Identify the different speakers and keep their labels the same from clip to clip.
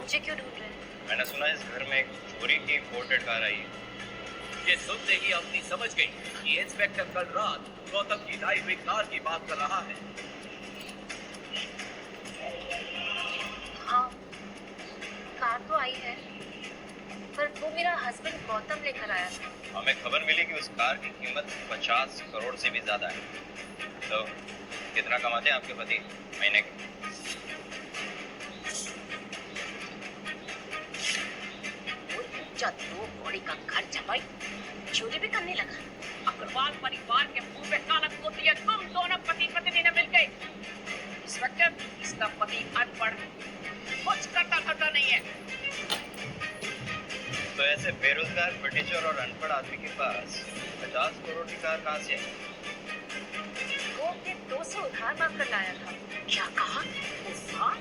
Speaker 1: मुझे क्यों ढूंढ रहे हैं?
Speaker 2: मैंने सुना इस घर में एक चोरी की इम्पोर्टेड कार आई।
Speaker 3: ये सुनते ही अवनी समझ गई कि इंस्पेक्टर कल रात गौतम की लाई हुई कार की बात कर रहा है।
Speaker 1: हाँ, कार तो आई है, पर वो मेरा हस्बैंड गौतम लेकर आया था।
Speaker 2: हमें खबर मिली कि उस कार की कीमत 50 करोड़ से भी ज्यादा है। तो कितना कमाते हैं आपके पति महीने के?
Speaker 1: दो कौड़ी का घर जमाई चोरी भी करने लगा।
Speaker 4: अग्रवाल परिवार के मुंह पे काला पोती है। तुम दोनों पति पत्नी ने मिलकर इंस्पेक्टर, इसका पति अनपढ़, कुछ करता धरता नहीं है।
Speaker 2: तो ऐसे बेरोजगार फर्नीचर और अनपढ़ आदमी के पास 50 करोड़ की कार कहाँ से है?
Speaker 1: वो अपने दोस्त से उधार मांग कर लाया था। क्या कहा? उधार?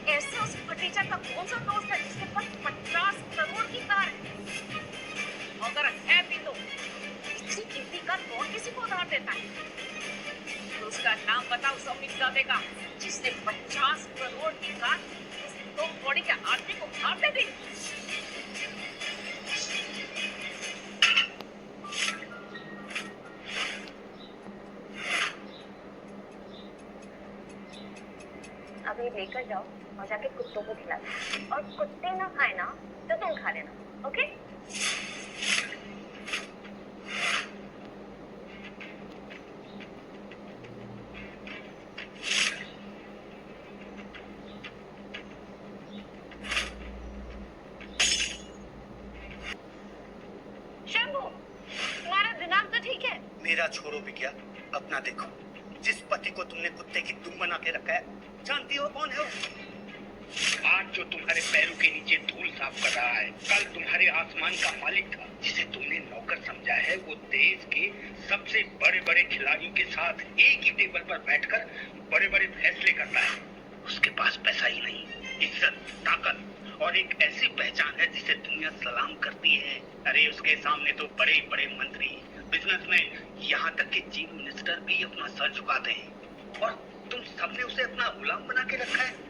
Speaker 1: ऐसे उस फटीचर का कौन सा दोस्त है जिसके पास 50 करोड़ की कार है?
Speaker 4: अगर है भी तो इतनी कीमती कार कौन किसी को उधार देता है? तो उसका नाम बताओ सौमित्रजादे का, जिसने 50 करोड़ की कार उस दो कौड़ी के आदमी को उधार दे दी।
Speaker 1: अभी लेकर जाओ और जाके कुत्तों को खिला दो, और कुत्ते ना खाए ना तो तुम खा लेना, ओके? शंभू, तुम्हारा दिमाग तो ठीक है?
Speaker 5: मेरा छोड़ो भी क्या, अपना देखो। जिस पति को तुमने कुत्ते की दुम बना के रखा है, जानती हो कौन है वो? आज जो तुम्हारे पैरों के नीचे धूल साफ कर रहा है, कल तुम्हारे आसमान का मालिक था। जिसे तुमने नौकर समझा है, वो देश के सबसे बड़े बड़े खिलाड़ियों के साथ एक ही टेबल पर बैठकर बड़े बड़े फैसले करता है। उसके पास पैसा ही नहीं, इज्जत, ताकत और एक ऐसी पहचान है जिसे दुनिया सलाम करती है। अरे उसके सामने तो बड़े बड़े मंत्री, बिजनेसमैन, यहाँ तक कि चीफ मिनिस्टर भी अपना सर झुकाते हैं, और तुम सबने उसे अपना गुलाम बना के रखा है।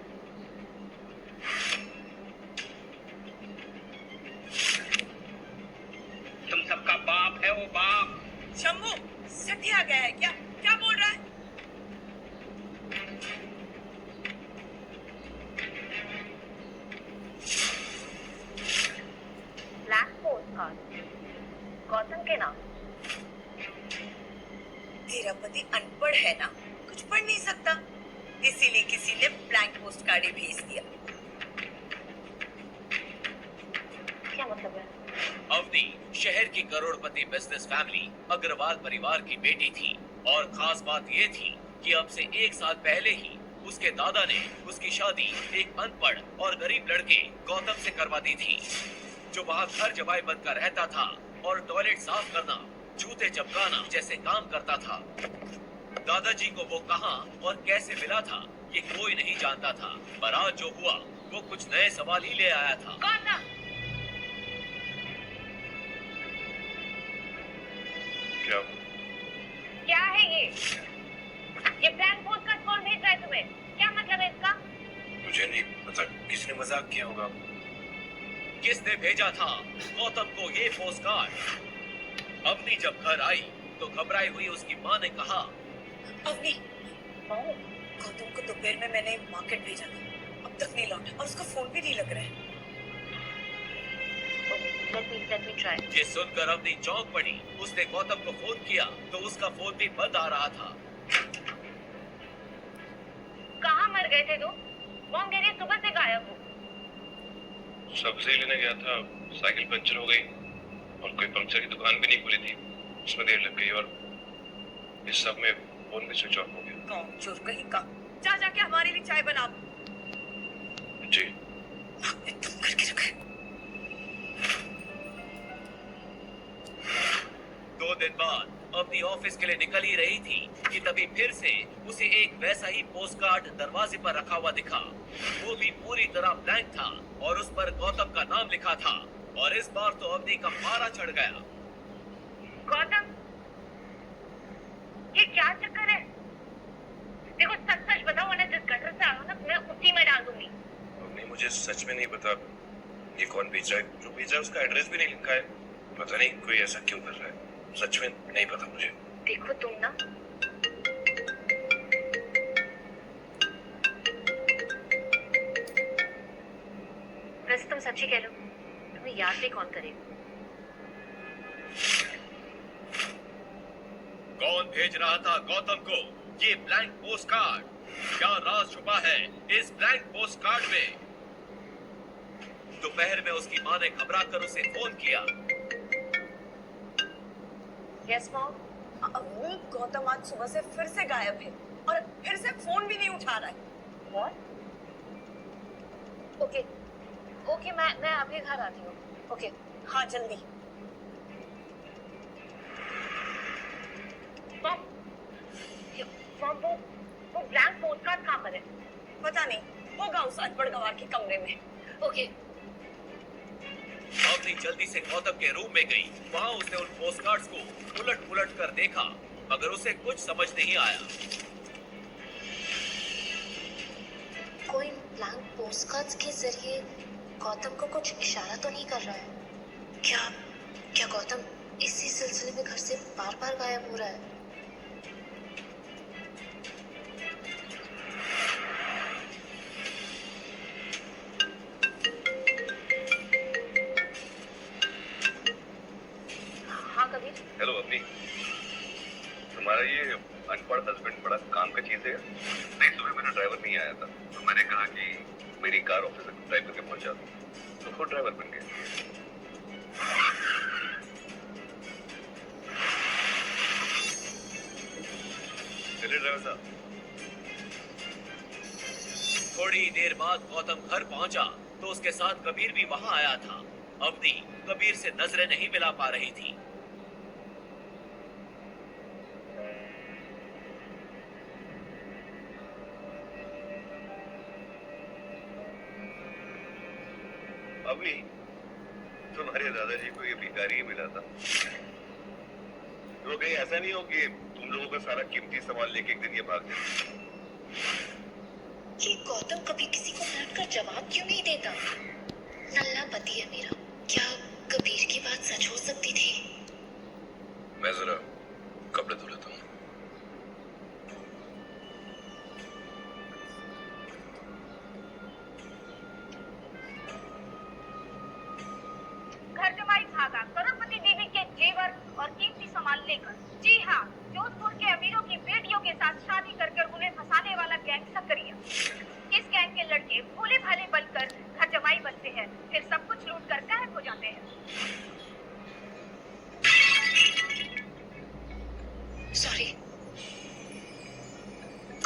Speaker 5: तुम सबका बाप है वो, बाप।
Speaker 4: शंभू, सटिया गया है क्या? क्या बोल रहा है?
Speaker 1: ब्लैक पोस्ट कार्ड गौतम के नाम।
Speaker 6: तेरा पति अनपढ़ है ना, कुछ पढ़ नहीं सकता, इसीलिए किसी ने ब्लैंक पोस्ट कार्ड ही भेज दिया।
Speaker 1: क्या मतलब है?
Speaker 3: अवनी शहर की करोड़पति बिजनेस फैमिली अग्रवाल परिवार की बेटी थी, और खास बात ये थी कि अब से 1 साल पहले ही उसके दादा ने उसकी शादी एक अनपढ़ और गरीब लड़के गौतम से करवा दी थी, जो वहाँ घर जमाई बनकर रहता था और टॉयलेट साफ करना, जूते चमकाना जैसे काम करता था। दादाजी को वो कहाँ और कैसे मिला था ये कोई नहीं जानता था, पर आज जो हुआ वो कुछ नए सवाल ही ले आया था।
Speaker 4: गौतम,
Speaker 1: क्या है ये ब्लैक पोस्ट कार्ड कौन भेज रहा है तुम्हें? क्या मतलब है इसका?
Speaker 2: मुझे नहीं पता, किसने मजाक किया होगा।
Speaker 3: किसने भेजा था गौतम को ये पोस्ट कार्ड? अवनी जब घर आई तो घबराई हुई उसकी माँ ने कहा,
Speaker 6: अवनी, गौतम को दोपहर में मैंने मार्केट भेजा था, अब तक नहीं लौटा, और उसका फोन भी नहीं लग रहा है।
Speaker 1: Let me try.
Speaker 3: ये सुनकर अवनी चौंक पड़ी। उसने गौतम को फोन किया तो उसका फोन भी बंद आ रहा था।
Speaker 1: कहाँ मर गए थे तुम? मॉम कह रही है सुबह से गायब हो।
Speaker 2: सब्जी लेने गया था, साइकिल पंचर हो गई और कोई पंक्चर की दुकान भी नहीं खुली थी, उसमें देर लग गई, और इस सब में फोन भी स्विच ऑफ हो गया।
Speaker 6: चोर कहीं का, जा जाके हमारे लिए चाय बना।
Speaker 2: जी।
Speaker 6: आपने तुम करके रखा है।
Speaker 3: 2 दिन बाद अपनी ऑफिस के लिए निकल ही रही थी कि तभी फिर से उसे एक वैसा ही पोस्ट कार्ड दरवाजे पर रखा हुआ दिखा। वो भी पूरी तरह ब्लैंक था और उस पर गौतम का नाम लिखा था, और इस बार तो अवनी का पारा चढ़ गया।
Speaker 1: गौतम, ये क्या चक्कर है? देखो सच सच बताओ, वरना जिस गटर से आओ ना मैं उसी में डाल दूंगी।
Speaker 2: मुझे सच में नहीं पता ये कौन भेज रहा है। जो भेज रहा है उसका एड्रेस भी नहीं लिखा है। पता नहीं कोई ऐसा क्यों कर रहा है, सच में नहीं पता मुझे।
Speaker 1: देखो तुम ना, वैसे तुम सच्ची कह रहे हो, तुम्हें याद भी कौन करेगा।
Speaker 3: कौन भेज रहा था गौतम को ये ब्लैंक पोस्ट कार्ड? क्या राज छुपा है इस ब्लैंक पोस्ट कार्ड में? दोपहर में उसकी मां ने घबरा कर उसे फोन किया।
Speaker 1: Yes mom.
Speaker 6: अम्मी, गौतम आज सुबह से फिर से गायब है और फिर से फोन भी नहीं उठा रहा है।
Speaker 1: व्हाट? ओके ओके, मैं अभी घर आती हूँ। ओके
Speaker 6: हाँ जल्दी।
Speaker 1: मॉम, मॉम वो ब्लैंक पोस्ट कार्ड कहाँ पर है?
Speaker 6: पता नहीं, होगा उस अनपढ़ गवार के कमरे में।
Speaker 1: ओके
Speaker 3: अवनी जल्दी से गौतम के रूम में गई। वहाँ उसने उन पोस्ट कार्ड्स को उलट पुलट कर देखा, मगर उसे कुछ समझ नहीं आया।
Speaker 7: कोई ब्लैंक पोस्टकार्ड्स के जरिए गौतम को कुछ इशारा तो नहीं कर रहा है? क्या गौतम इसी सिलसिले में घर से बार बार गायब हो रहा है?
Speaker 1: हाँ कबीर।
Speaker 2: हेलो अवनी, तुम्हारा ये अनपढ़ हस्बैंड बड़ा काम का चीज है। नहीं, सुबह मेरा ड्राइवर नहीं आया था तो मैंने कहा कि मेरी कार ऑफिस तक ड्राइव करके पहुंचा दूं, तो खुद ड्राइवर बन गया। चलिए ड्राइवर साहब।
Speaker 3: थोड़ी देर बाद गौतम घर पहुंचा तो उसके साथ कबीर भी वहां आया था। अवनी कबीर से नजरें नहीं मिला पा रही थी।
Speaker 2: अवनी, तुम्हारे दादाजी को ये भिखारी ही मिला था। तो कहीं ऐसा नहीं हो कि तुम लोगों का सारा कीमती सामान लेके एक दिन ये भाग जाए।
Speaker 7: ये गौतम कभी किसी को डांट कर जवाब क्यों नहीं देता? नल्ला पति है मेरा। क्या कबीर की बात सच हो सकती थी?
Speaker 2: मैं जरा कपड़े धो लेता हूँ।
Speaker 1: घर जमाई भागा करोड़पति देवी के जेवर और कीमती सामान लेकर। जी हाँ, जोधपुर के अमीरों की बेटियों के साथ शादी कर उन्हें फंसाने वाला गैंग सक्रिय। इस गैंग के लड़के भोले भाले बनकर घर जमाई बनते हैं, फिर सब कुछ लूट कर गायब हो जाते हैं।
Speaker 7: सॉरी।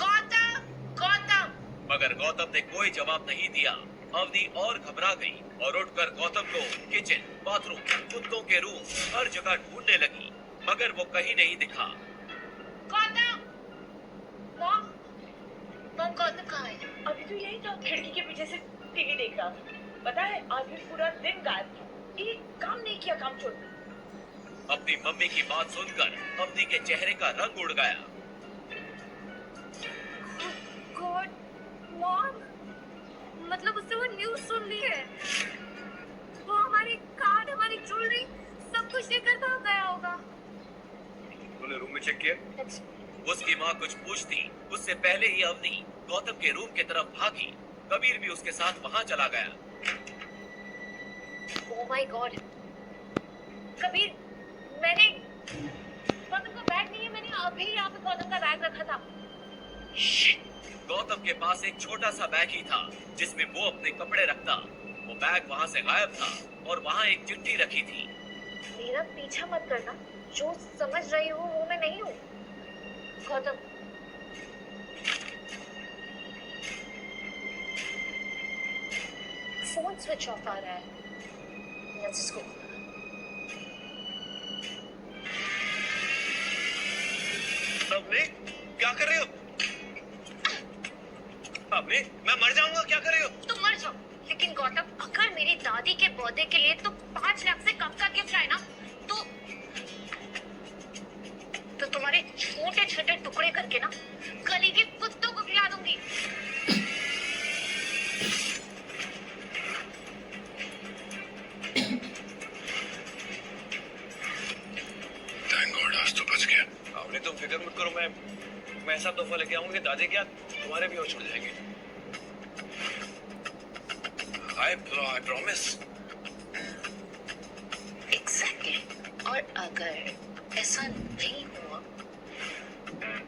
Speaker 1: गौतम
Speaker 3: मगर गौतम ने कोई जवाब नहीं दिया। अवनी और घबरा गई और उठकर गौतम को किचन, बाथरूम, कुत्तों के रूम, हर जगह ढूंढने लगी, मगर वो कहीं नहीं दिखा।
Speaker 1: गौतम मॉम गौतम कहाँ है?
Speaker 6: अभी तो यही था, खिड़की के पीछे से टीवी देख रहा था। पता है आज भी पूरा दिन गायब था, एक काम नहीं किया काम छोड़।
Speaker 3: अपनी मम्मी की बात सुनकर अवनी के चेहरे का रंग उड़ गया।
Speaker 1: गॉड मॉम, मतलब उसने वो न्यूज़ सुन ली है। वो हमारी कार्ड, हमारी ज्वेलरी, सब कुछ लेकर भाग गया होगा।
Speaker 2: तूने रूम में चेक किया?
Speaker 3: उसकी माँ कुछ पूछती उससे पहले ही अवनी गौतम के रूम की तरफ भागी। कबीर भी उसके साथ वहां चला गया।
Speaker 1: ओह माय गॉड कबीर, मैंने गौतम का बैग नहीं है, मैंने अभी यहाँ पे गौतम का बैग रखा था।
Speaker 3: गौतम के पास एक छोटा सा बैग ही था जिसमें वो अपने कपड़े रखता। वो बैग वहां से गायब था और वहां एक चिट्ठी रखी थी।
Speaker 1: मेरा पीछा मत करना, जो समझ रही हूँ वो मैं नहीं हूँ। गौतम फोन स्विच ऑफ आ रहा है। Let's just go.
Speaker 2: अवनी, क्या कर रहे हो? अवनी, मैं मर जाऊंगा, क्या कर रहे हो?
Speaker 1: तुम मर जाओ, लेकिन गौतम अगर मेरी दादी के बर्थडे के लिए तो 5 लाख से कम का गिफ्ट आए ना, तो तुम्हारे छोटे छोटे टुकड़े करके ना गली के कुत्तों को खिला दूंगी।
Speaker 3: ऐसा तोहफा लेके आऊंगी दादी क्या तुम्हारे भी और छूट जाएंगे। I promise.
Speaker 7: एग्जैक्टली। और अगर ऐसा नहीं हुआ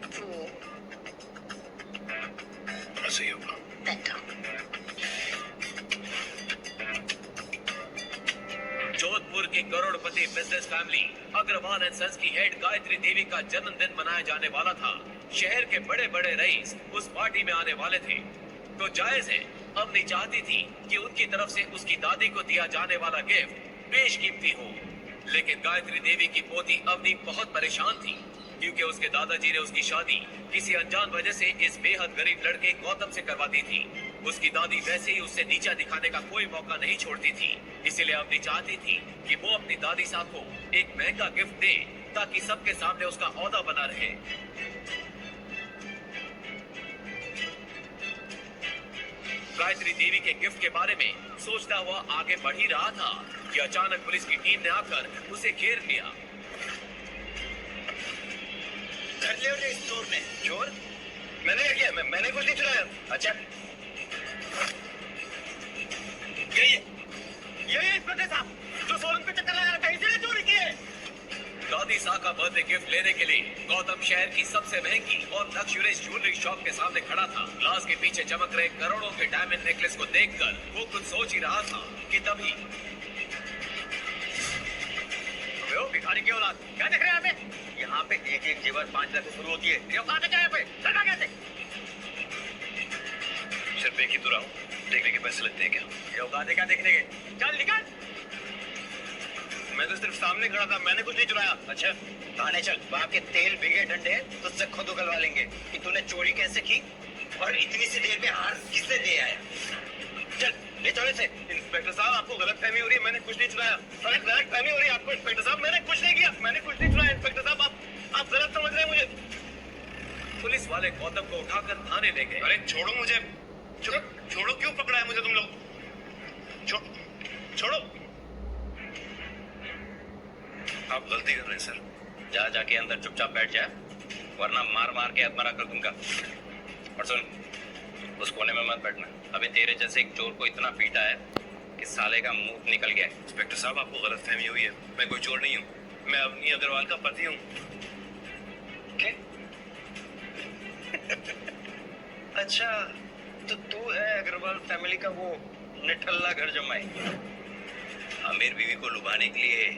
Speaker 7: तो
Speaker 3: ऐसे ही होगा।
Speaker 7: बेटर।
Speaker 3: जोधपुर की करोड़पति business family Agarwal and sons की हेड गायत्री देवी का जन्मदिन मनाया जाने वाला था। शहर के बड़े बड़े रईस उस पार्टी में आने वाले थे, तो जायज है अवनी चाहती थी कि उनकी तरफ से उसकी दादी को दिया जाने वाला गिफ्ट बेशकीमती हो। लेकिन गायत्री देवी की पोती अवनी बहुत परेशान थी, क्योंकि उसके दादाजी ने उसकी शादी किसी अनजान वजह से इस बेहद गरीब लड़के गौतम से करवा दी थी। उसकी दादी वैसे ही उससे नीचा दिखाने का कोई मौका नहीं छोड़ती थी, इसीलिए अवनी चाहती थी कि वो अपनी दादी साहब को एक महंगा गिफ्ट दे ताकि सबके सामने उसका औहदा बना रहे। गायत्री देवी के गिफ्ट के बारे में सोचता हुआ आगे बढ़ ही रहा था कि अचानक पुलिस की टीम ने आकर उसे घेर लिया।
Speaker 5: कर लिया उन्हें इस चोर ने।
Speaker 2: चोर? मैंने क्या किया? मैंने कुछ नहीं चुराया। अच्छा
Speaker 5: यही इंस्पेक्टर साहब जो शोरूम पे चक्कर लगा रखा है, इसीने चोरी की है।
Speaker 3: दादी साहब का बर्थडे गिफ्ट लेने के लिए गौतम शहर की सबसे महंगी और लग्जरियस ज्वेलरी शॉप के सामने खड़ा था। ग्लास के पीछे चमक रहे करोड़ों के डायमंड नेकलेस को देखकर वो कुछ सोच ही रहा था कि तभी
Speaker 5: भिखारी की औलाद, क्या देख रहे हैं हमें? यहाँ पे एक एक जेवर 5 लाख से शुरू होती है। ये औकात है क्या यहाँ पे? चलना कैसे?
Speaker 2: सिर्फ एक ही तो रहा हूँ, देखने के पैसे लगते हैं क्या?
Speaker 5: ये औकात है क्या देखने के? चल निकल।
Speaker 2: मैं तो सिर्फ सामने खड़ा था, मैंने कुछ नहीं चुराया।
Speaker 5: अच्छा थाने चल, वहाँ के तेल बिगे डंडे तुझसे खुद उगलवा लेंगे कि तूने चोरी कैसे की और इतनी सी देर में हार किससे दे आया। चल ले चलो इसे।
Speaker 2: इंस्पेक्टर साहब आपको गलतफहमी हो रही है, मैंने कुछ नहीं चुराया। अरे गलतफहमी हो रही है आपको इंस्पेक्टर साहब, मैंने कुछ नहीं किया, मैंने कुछ नहीं चुराया। इंस्पेक्टर साहब आप गलत समझ रहे हैं मुझे।
Speaker 3: पुलिस वाले गौतम को उठाकर थाने ले गए।
Speaker 2: अरे छोड़ो मुझे, छोड़ो, क्यों पकड़ा है मुझे तुम लोग? छोड़ो। आप गलती कर रहे हैं सर।
Speaker 8: जाके अंदर चुपचाप बैठ जा, वरना मार मार के अधमरा कर दूंगा। और सुन, उस कोने में मत बैठना। अभी तेरे जैसे एक चोर को इतना पीटा है कि साले का मुंह निकल गया है।
Speaker 2: इंस्पेक्टर साहब आपको गलतफहमी हुई है, मैं कोई चोर नहीं हूँ, मैं अवनी अग्रवाल का पति हूँ।
Speaker 8: अच्छा, तो तू है अग्रवाल फैमिली का वो निठल्ला घर जमाई, आमिर बीवी को लुभाने के लिए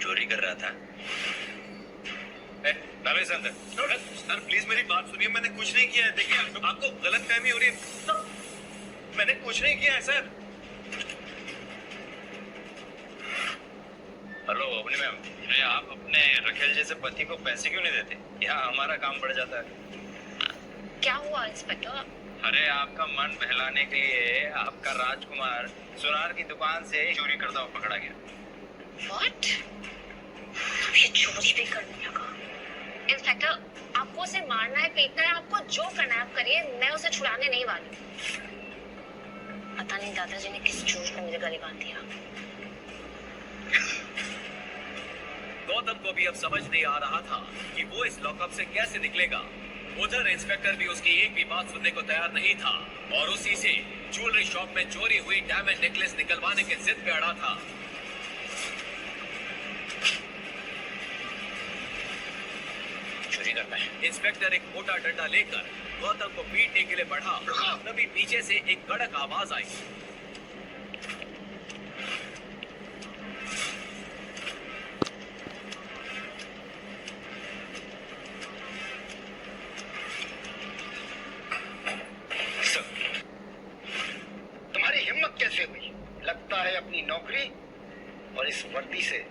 Speaker 8: चोरी कर रहा था।
Speaker 2: सर प्लीज मेरी बात सुनिए, मैंने कुछ नहीं किया है। देखिए आपको गलतफहमी हो रही है, मैंने कुछ नहीं किया है सर।
Speaker 8: हेलो अवनी मैम, आप अपने रखेल जैसे पति को पैसे क्यों नहीं देते? यहाँ हमारा काम बढ़ जाता है।
Speaker 7: क्या हुआ इंस्पेक्टर?
Speaker 8: अरे आपका मन बहलाने के लिए आपका राजकुमार सुनार की दुकान से चोरी करता हुआ पकड़ा गया।
Speaker 7: व्हाट? ये चोरी भी करने लगा? इंस्पेक्टर, आपको उसे मारना है, पीटना है, आपको जो करना है आप करिए, मैं उसे छुड़ाने नहीं वाली। पता नहीं दादाजी ने किस चोर को मेरे गले बांध दिया।
Speaker 3: गौतम को भी अब समझ नहीं आ रहा था कि वो इस लॉकअप से कैसे निकलेगा। उधर इंस्पेक्टर भी उसकी एक भी बात सुनने को तैयार नहीं था और उसी से ज्वेलरी शॉप में चोरी हुई डायमंड नेकलेस निकलवाने के जिद पे अड़ा था।
Speaker 8: चोरी करना है।
Speaker 3: इंस्पेक्टर एक मोटा डंडा लेकर गौतम को पीटने के लिए बढ़ा, तभी पीछे से एक कड़क आवाज आई।
Speaker 5: तुम्हारी हिम्मत कैसे हुई? लगता है अपनी नौकरी और इस वर्दी से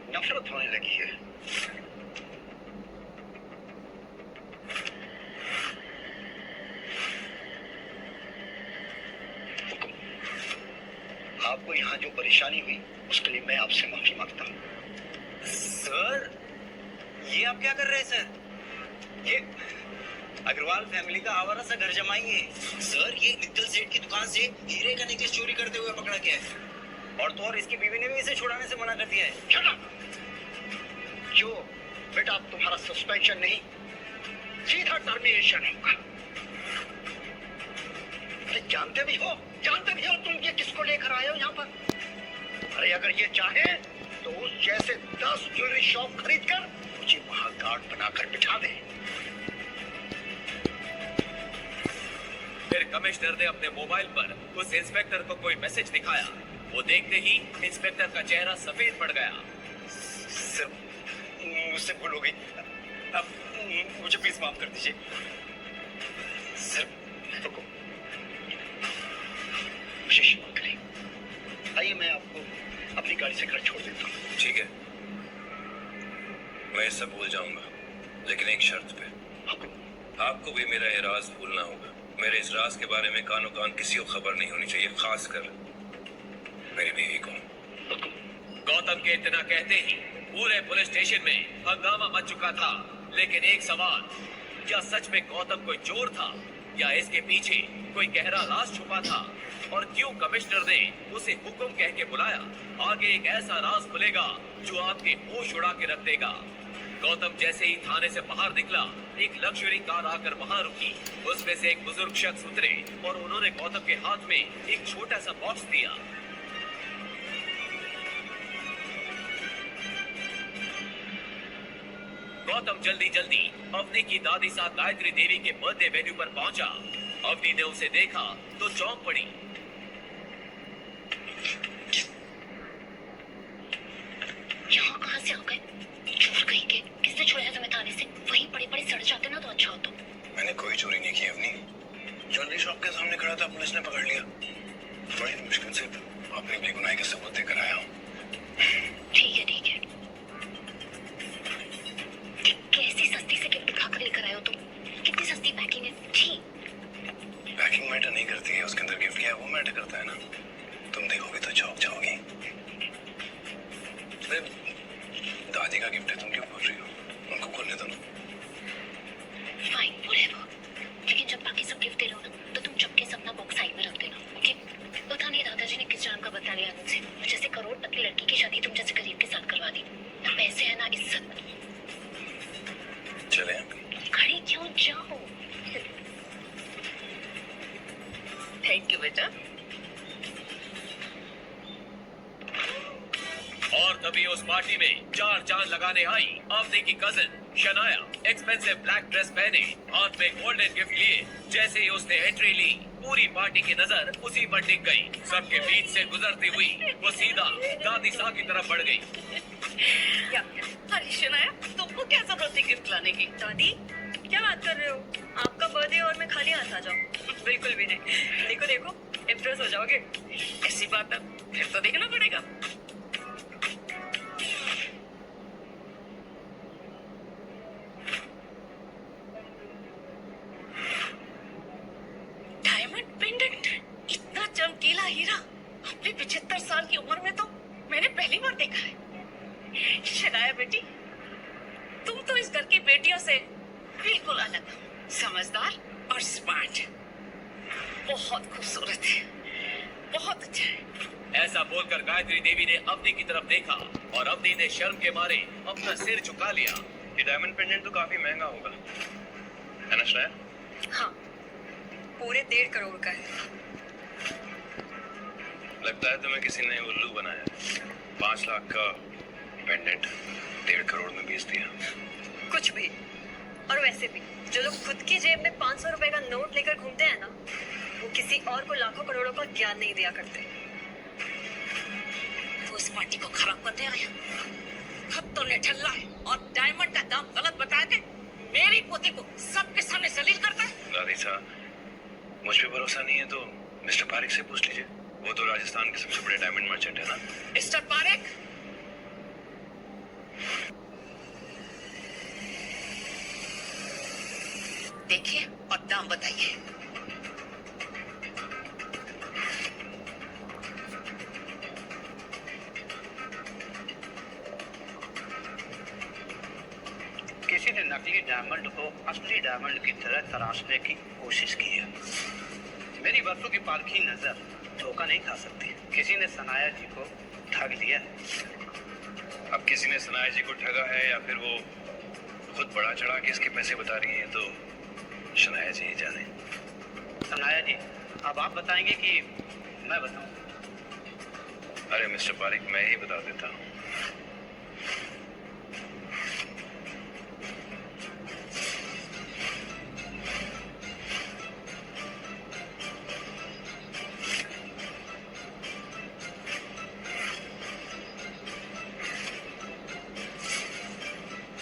Speaker 5: नफरत होने लगी है। आपको यहाँ जो परेशानी हुई उसके लिए मैं आपसे माफी मांगता हूँ।
Speaker 8: सर, ये आप क्या कर रहे हैं सर? ये अग्रवाल फैमिली का आवारा सा घर जमाई है। सर, ये मित्तल सेठ की दुकान से हीरे का नेकलेस चोरी करते हुए पकड़ा गया है और तो और इसकी बीवी ने भी इसे छुड़ाने से मना कर दिया है।
Speaker 5: जो बेटा, अब तुम्हारा सस्पेंशन नहीं सीधा टर्मिनेशन होगा। अरे जानते भी हो तुम ये किसको लेकर आए हो यहाँ पर? अरे अगर ये चाहे तो उस जैसे 10 ज्वेलरी शॉप खरीद कर मुझे वहां गार्ड बनाकर बिठा दे।
Speaker 3: फिर कमिश्नर ने अपने मोबाइल पर उस इंस्पेक्टर को कोई मैसेज दिखाया। वो देखते ही इंस्पेक्टर का चेहरा सफेद पड़ गया।
Speaker 8: सर, मुझसे भूल हो गई। अब मुझे प्लीज माफ कर दीजिए। सर,
Speaker 5: रुको, मुझे क्षमा करें। आइए मैं आपको अपनी गाड़ी से घर छोड़ देता हूँ।
Speaker 2: ठीक है, मैं सब भूल जाऊंगा, लेकिन एक शर्त पे। आपको भी मेरा ये राज भूलना होगा। मेरे इस राज के बारे में कानो कान किसी को खबर नहीं होनी चाहिए, खासकर मेरी बीवी को।
Speaker 3: गौतम के इतना कहते ही पूरे पुलिस स्टेशन में हंगामा मच चुका था। लेकिन एक सवाल, क्या सच में गौतम कोई चोर था या इसके पीछे कोई गहरा राज छुपा था? और क्यों कमिश्नर ने उसे हुक्म कह के बुलाया? आगे एक ऐसा राज खुलेगा जो आपके होश उड़ा के रख देगा। गौतम जैसे ही थाने से बाहर निकला, एक लग्जरी कार आकर वहां रुकी। उसमें से एक बुजुर्ग शख्स उतरे और उन्होंने गौतम के हाथ में एक छोटा सा बॉक्स दिया। गौतम जल्दी जल्दी अवनी की दादी साहब गायत्री देवी के बर्थडे वेन्यू पर पहुंचा। अवनी ने उसे देखा तो चौंक पड़ी।
Speaker 7: यहाँ कहाँ से आ गए? चोर कहीं के, किसने छुड़ाया तुम्हें थाने से? वहीं पड़े पड़े सड़ जाते ना तो अच्छा होता।
Speaker 2: मैंने कोई चोरी नहीं की अवनी। ज्वेलरी शॉप के सामने खड़ा था, पुलिस ने पकड़ लिया। बड़ी मुश्किल से अपनी बेगुनाही का सबूत देकर आया हूँ।
Speaker 7: ठीक है कैसी सस्ती से गिफ्ट उठाकर लेकर आए हो तुम? कितनी सस्ती पैकिंग है। ठीक,
Speaker 2: पैकिंग मैटर नहीं करती है, उसके अंदर गिफ्ट क्या है वो मैटर करता है ना। तुम देखोगे तो चौंक जाओगी। अरे दादी का गिफ्ट है, तुम क्यों बोल रही हो? उनको खोलने दो ना।
Speaker 7: Fine, whatever। लेकिन जब बाकी सब गिफ्ट दे रहे हो ना, तो तुम चुपके से अपना बॉक्स साइड में रख देना, ओके? पता नहीं दादाजी ने किस जान का बदला लिया मुझसे। जैसे करोड़पति लड़की की शादी तुम जैसे गरीब के साथ करवा दी। ना पैसे है ना इज्जत।
Speaker 2: चले
Speaker 7: खड़े क्यों जाओ?
Speaker 4: थैंक यू बेटा।
Speaker 3: और तभी उस पार्टी में 4 चांद लगाने आई अवनी की cousin Shanaya. Expensive black dress पहने, हाथ में गोल्डन गिफ्ट लिए। जैसे ही उसने एंट्री ली, पूरी पार्टी की नजर उसी पर टिक गई। सबके बीच से गुजरती हुई वो सीधा दादी साहब की तरफ बढ़ गई।
Speaker 6: क्या? अरे शनाया, तुमको क्या जरूरत थी गिफ्ट लाने की? दादी, क्या बात कर रहे हो? आपका बर्थडे और मैं खाली हाथ आ जाऊं? बिल्कुल भी नहीं। देखो इम्प्रेस हो जाओगे।
Speaker 4: ऐसी बात है, फिर तो देखना पड़ेगा। डायमंड पेंडेंट, इतना चमकीला हीरा अपनी 75 साल की उम्र में तो मैंने पहली बार देखा है। शनाया बेटी, तुम तो इस घर की बेटियों से बिल्कुल अलग हो। समझदार और स्मार्ट, बहुत खूबसूरत है, बहुत अच्छा है।
Speaker 3: ऐसा बोलकर गायत्री देवी ने अवनी की तरफ देखा और अवनी ने शर्म के मारे अपना सिर झुका लिया।
Speaker 2: ये डायमंड पेंडेंट तो काफी महंगा होगा, है ना श्रेया?
Speaker 6: हाँ, पूरे 1.5 करोड़ का है।
Speaker 2: लगता है तुम्हें किसी ने उल्लू बनाया। 5 लाख का पेंडेंट 1.5 करोड़ में बेच दिया।
Speaker 6: कुछ भी। और वैसे भी जो लोग खुद की जेब में 500 रुपए का नोट लेकर घूमते हैं ना, वो किसी और को लाखों करोड़ों का ज्ञान नहीं दिया करते।
Speaker 4: वो इस पार्टी को खराब करते आया। खत तो निठल्ला है और डायमंड का दाम गलत बता के मेरी पोती को सबके सामने जलील करता है।
Speaker 2: दादी साहब, मुझ पे भरोसा नहीं है तो मिस्टर पारिक से पूछ लीजिए। वो तो राजस्थान के सबसे बड़े डायमंड मर्चेंट है ना।
Speaker 4: मिस्टर पारेख, देखिए और दाम बताइए।
Speaker 5: किसी ने नकली डायमंड को असली डायमंड की तरह तराशने की कोशिश की है। मेरी वस्तु की पारखी नजर धोखा नहीं खा सकती। किसी ने सनाया जी को ठग लिया है।
Speaker 2: अब किसी ने सनाया जी को ठगा है या फिर वो खुद बड़ा चढ़ा के इसके पैसे बता रही है, तो
Speaker 8: शनाया जी ही जाने।
Speaker 5: सनाया जी, अब आप बताएंगे कि मैं बताऊं?
Speaker 2: अरे मिस्टर पारिक, मैं ही बता देता हूँ।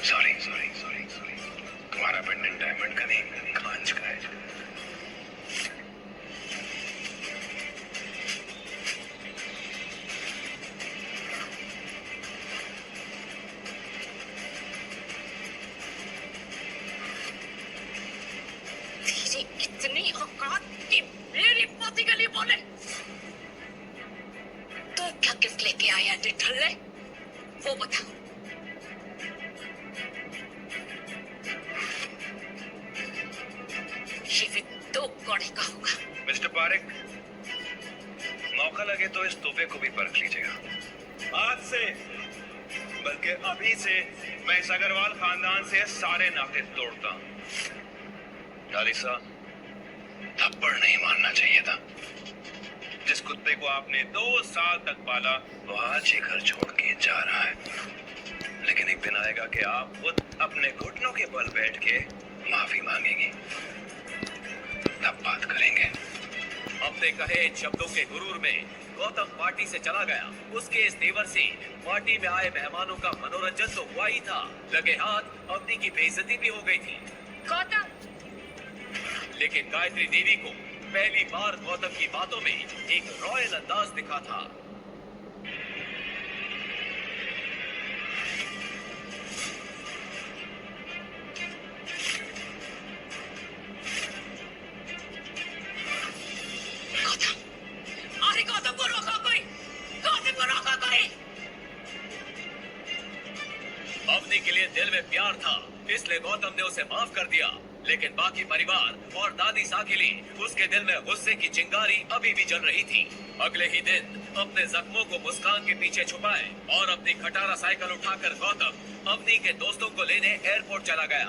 Speaker 2: सॉरी, तुम्हारा पेंडेंट डायमंड का नहीं, कांच का है।
Speaker 4: तेरी इतनी औकात कि मेरी पति के लिए बोले? तू क्या गिफ्ट लेके आया ढिठल्ले? वो बता। ये भी 2 कौड़े का होगा।
Speaker 2: मिस्टर पारिक, मौका लगे तो इस तोहफे को भी परख लीजिएगा। आज से, बल्कि अभी से, मैं इस अग्रवाल खानदान से सारे नाते तोड़ता हूँ। लालिसा, थप्पड़ नहीं मारना चाहिए था। जिस कुत्ते को आपने 2 साल तक पाला, वो आज ही घर छोड़ के जा रहा है। लेकिन एक दिन आएगा कि आप खुद अपने घुटनों के बल बैठ के माफी मांगेंगी, तब बात करेंगे।
Speaker 3: अपने कहे शब्दों के गुरूर में गौतम पार्टी से चला गया। उसके इस तेवर से पार्टी में आए मेहमानों का मनोरंजन तो हुआ ही था, लगे हाथ अपनी की बेइज्जती भी हो गई थी।
Speaker 4: गौतम,
Speaker 3: लेकिन गायत्री देवी को पहली बार गौतम की बातों में एक रॉयल अंदाज दिखा था।
Speaker 4: गौतम, अरे गौतम को रोको कोई! गौतम को रोको कोई!
Speaker 3: अवनी के लिए दिल में प्यार था, इसलिए गौतम ने उसे माफ कर दिया। लेकिन बाकी परिवार और दादी साकिली, उसके दिल में गुस्से की चिंगारी अभी भी जल रही थी। अगले ही दिन अपने जख्मों को मुस्कान के पीछे छुपाए और अपनी खटारा साइकिल उठाकर गौतम अवनी के दोस्तों को लेने एयरपोर्ट चला गया।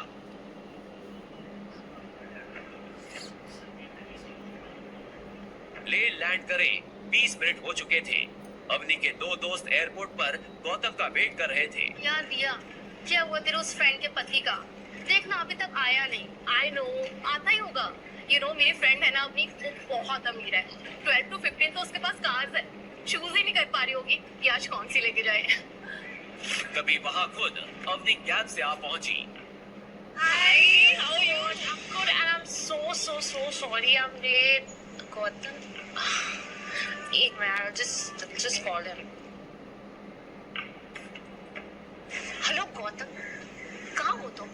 Speaker 3: प्लेन लैंड करे 20 मिनट हो चुके थे। अवनी के 2 दोस्त एयरपोर्ट पर गौतम का वेट कर रहे थे।
Speaker 7: यार दिया, क्या हुआ तेरे उस फ्रेंड के पति का? देखना अभी तक आया नहीं। आई नो, आता ही होगा। यू नो, मेरी फ्रेंड है ना अपनी, वो बहुत अमीर है। 12 to 15 तो उसके पास कार्स है। चूज ही नहीं कर पा रही होगी कि आज कौन सी लेके जाए।
Speaker 3: तभी वहाँ खुद अवनी कैब से आ पहुंची।
Speaker 7: Hi, how are you? I'm good and I'm so sorry I'm late. Gautam, एक minute, I'll just call him. Hello Gautam, कहाँ हो तुम?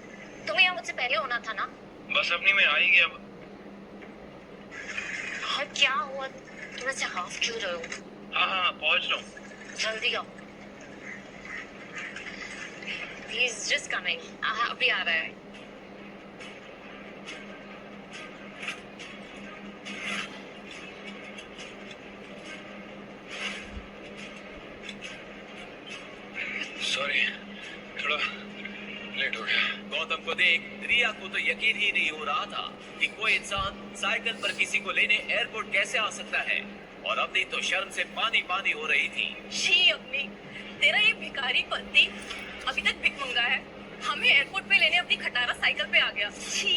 Speaker 7: तुम्हें यहाँ मुझसे पहले होना था ना?
Speaker 2: बस अपनी में आ ही गया।
Speaker 7: और क्या हुआ? तुम ऐसे हाफ क्यों रहे हो?
Speaker 2: हाँ, पहुंच रहा हूँ।
Speaker 7: जल्दी आओ। He's just coming. अभी आ रहा है।
Speaker 2: सॉरी, थोड़ा लेट हो गया।
Speaker 3: गौतम को देख रिया को तो यकीन ही नहीं हो रहा था कि कोई इंसान साइकिल पर किसी को लेने एयरपोर्ट कैसे आ सकता है, और अवनी तो शर्म से पानी पानी हो रही थी।
Speaker 6: शी अवनी, तेरा ये भिखारी पति अभी तक भिख मंगा है, हमें एयरपोर्ट पे लेने अपनी खटारा साइकिल पे आ गया।
Speaker 7: छी,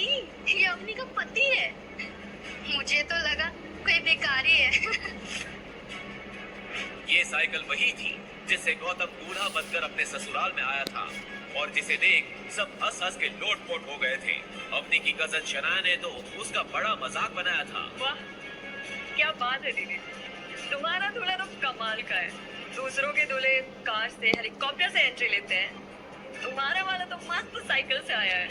Speaker 7: ये अवनी का पति है। मुझे तो लगा कोई भिखारी है।
Speaker 3: ये साइकिल वही थी जिससे गौतम दूल्हा बनकर अपने ससुराल में आया था, और जिसे देख सब हंस हंस के लोटपोट हो गए थे। अवनी की कजन शनाया ने तो उसका बड़ा मजाक बनाया था।
Speaker 6: वाह, क्या बात है दीदी, तुम्हारा दूल्हा तो कमाल का है। दूसरों के दूल्हे कार से, हेलीकॉप्टर से एंट्री लेते हैं, तुम्हारा वाला तो मस्त साइकिल से आया है।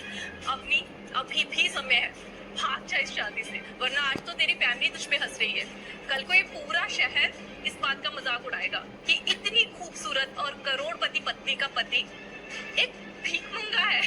Speaker 6: अपनी अभी भी समय है, भाग जा इस शादी से, वरना आज तो तेरी फैमिली तुझ पे हंस रही है। कल को ये पूरा शहर इस बात का मजाक उड़ाएगा कि इतनी खूबसूरत और करोड़पति पत्नी का पति एक भीख मंगा है।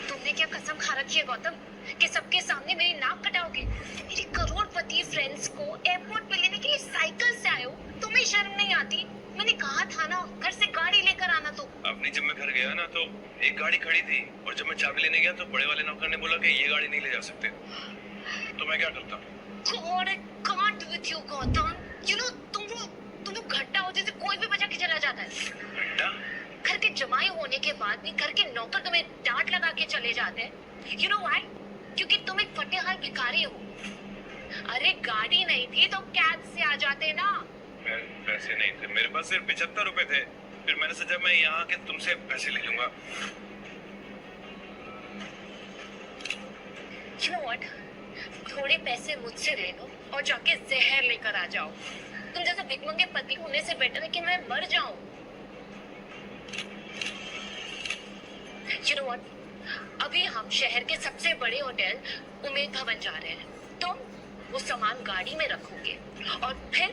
Speaker 7: तुमने क्या कसम खा रखी है गौतम कि सबके सामने मेरी नाक कटाओगे? मेरी करोड़पति पति फ्रेंड्स को एयरपोर्ट पे लेने के लिए साइकिल से आए हो, तुम्हें शर्म नहीं आती? मैंने कहा था ना घर से गाड़ी लेकर आना। तो
Speaker 2: अपनी जब मैं घर गया ना तो एक गाड़ी खड़ी थी और जब मैं चाबी लेने गया तो बड़े वाले नौकर ने बोला कि ये गाड़ी नहीं ले जा सकते। तो मैं क्या करता?
Speaker 7: God, I can't with you, Gautam. You know, तुम लोग घंटा हो जैसे कोई भी बचा के चला जाता है।
Speaker 2: घंटा?
Speaker 7: घर के जमाई होने के बाद भी घर के नौकर तुम्हें डांट लगा के चले जाते हैं। You know why? क्योंकि तुम एक फटेहाल भिखारी हो। अरे गाड़ी नहीं थी तो कैब से आ जाते ना।
Speaker 2: पैसे नहीं थे मेरे पास, सिर्फ 75 रुपए थे। फिर मैंने सोचा मैं यहाँ आके तुमसे पैसे ले लूंगा।
Speaker 7: You know what? थोड़े पैसे मुझसे ले लो और जाके जहर लेकर आ जाओ। तुम जैसे भिखमंगे पति होने से बेटर है कि मैं मर जाऊं। You know what? अभी हम शहर के सबसे बड़े होटल उम्मीद भवन जा रहे हैं। तुम वो सामान गाड़ी में रखोगे और फिर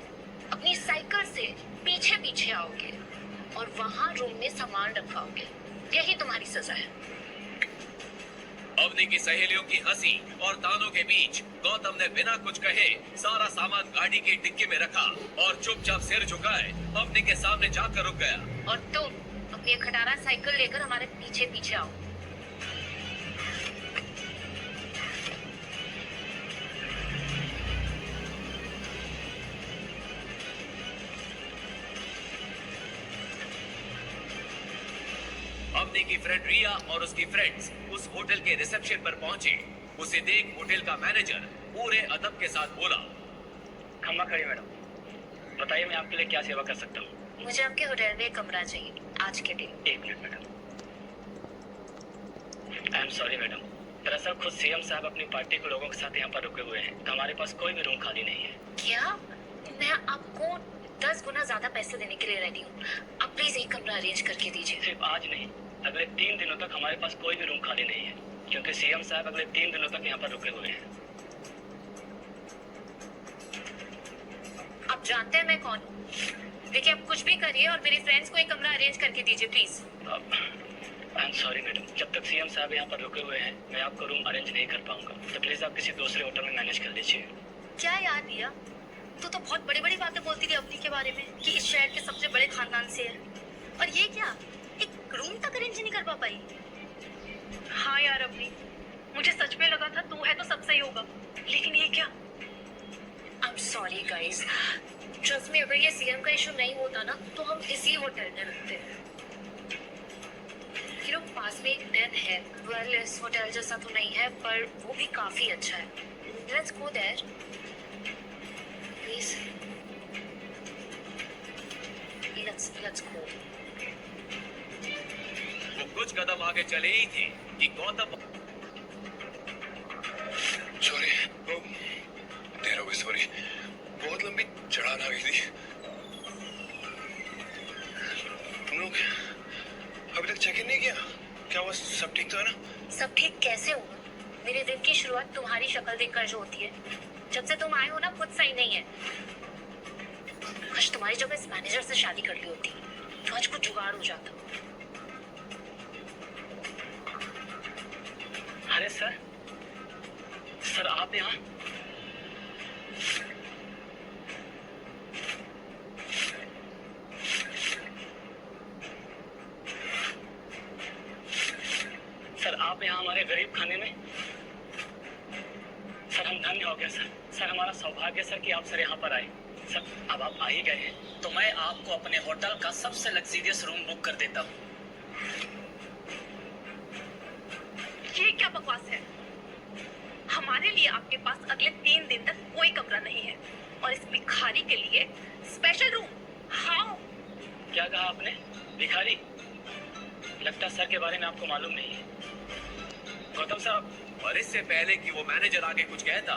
Speaker 7: अपनी साइकिल से पीछे पीछे आओगे और वहां रूम में सामान रखाओगे। यही तुम्हारी सजा है।
Speaker 3: अवनी की सहेलियों की हंसी और तानों के बीच गौतम ने बिना कुछ कहे सारा सामान गाड़ी की डिक्की में रखा और चुपचाप सिर झुकाए अवनी के सामने जाकर रुक गया।
Speaker 7: और तुम अपनी खटारा साइकिल लेकर हमारे पीछे पीछे आओ।
Speaker 3: अवनी की फ्रेंड रिया और उसकी फ्रेंड्स उस होटल के रिसेप्शन पर पहुंचे। उसे देख होटल का मैनेजर पूरे अदब के साथ बोला,
Speaker 8: खम्मा खड़ी मैडम, बताइए मैं आपके लिए क्या सेवा कर सकता हूँ?
Speaker 7: मुझे आपके होटल में एक कमरा चाहिए आज के दिन।
Speaker 8: 1 minute madam. I am sorry madam, दरअसल खुद सीएम साहब अपनी पार्टी के लोगों के साथ यहाँ पर रुके हुए हैं तो हमारे पास कोई भी रूम खाली नहीं है।
Speaker 7: क्या? मैं आपको 10 गुना ज्यादा पैसे देने के लिए रेडी हूँ। आप प्लीज एक कमरा अरेंज करके दीजिए।
Speaker 8: सिर्फ आज नहीं, अगले 3 दिनों तक हमारे पास कोई भी रूम खाली नहीं है क्योंकि सीएम साहब अगले 3 दिनों तक यहाँ पर रुके हुए हैं।
Speaker 7: आप जानते हैं मैं कौन हूँ? देखिए आप कुछ भी करिए और मेरे फ्रेंड्स को एक कमरा अरेंज करके दीजिए please.
Speaker 8: I am sorry madam, जब तक सीएम साहब यहाँ पर रुके हुए हैं मैं आपको रूम अरेंज नहीं कर पाऊंगा, तो प्लीज आप किसी दूसरे होटल में मैनेज कर लीजिए।
Speaker 7: क्या याद दिया? तू तो बहुत बड़ी बड़ी बातें बोलती थी अपनी के बारे में कि इस शहर के सबसे बड़े खानदान से है, और ये क्या एक रूम तक अरेंज नहीं कर पाई?
Speaker 6: हाँ यार अपनी, मुझे सच में लगा था तू है तो सब सही होगा, लेकिन ये क्या?
Speaker 7: I am sorry guys, trust me, अगर ये सीएम का इशू नहीं होता ना तो हम इसी होटल में रुकते हैं। You know, पास में एक डेन है। वेल इस होटल जैसा तो नहीं है पर वो भी काफी अच्छा है। Let's go there please. Let's go.
Speaker 3: वो कुछ कदम आगे चले ही थे कि गौतम
Speaker 2: सॉरी, देर हो गई, सॉरी, बहुत लंबी चढ़ान आ गई थी। तुम लोग अभी तक चेक इन नहीं किया? क्या हुआ, सब ठीक तो है ना?
Speaker 7: सब ठीक कैसे होगा? मेरे दिन की शुरुआत तुम्हारी शक्ल देखकर जो होती है, जब से तुम आए हो ना खुद सही नहीं है। आज तुम्हारी जगह इस मैनेजर से शादी कर ली होती तो आज कुछ जुगाड़ हो जाता।
Speaker 8: अरे सर आप यहाँ? सर आप यहाँ हमारे गरीब खाने में? सर हम धन्य हो गए सर हमारा सौभाग्य सर कि आप सर यहाँ पर आए। सर अब आप आ ही गए हैं तो मैं आपको अपने होटल का सबसे लग्जरियस रूम बुक कर देता हूँ।
Speaker 6: ये क्या बकवास है? हमारे लिए आपके पास अगले 3 दिन तक कोई कमरा नहीं है और इस भिखारी के लिए स्पेशल रूम। हाउ?
Speaker 8: क्या कहा आपने? भिखारी? लगता सर के बारे में आपको मालूम नहीं है। गौतम साहब,
Speaker 3: और इससे पहले कि वो मैनेजर आगे कुछ कहता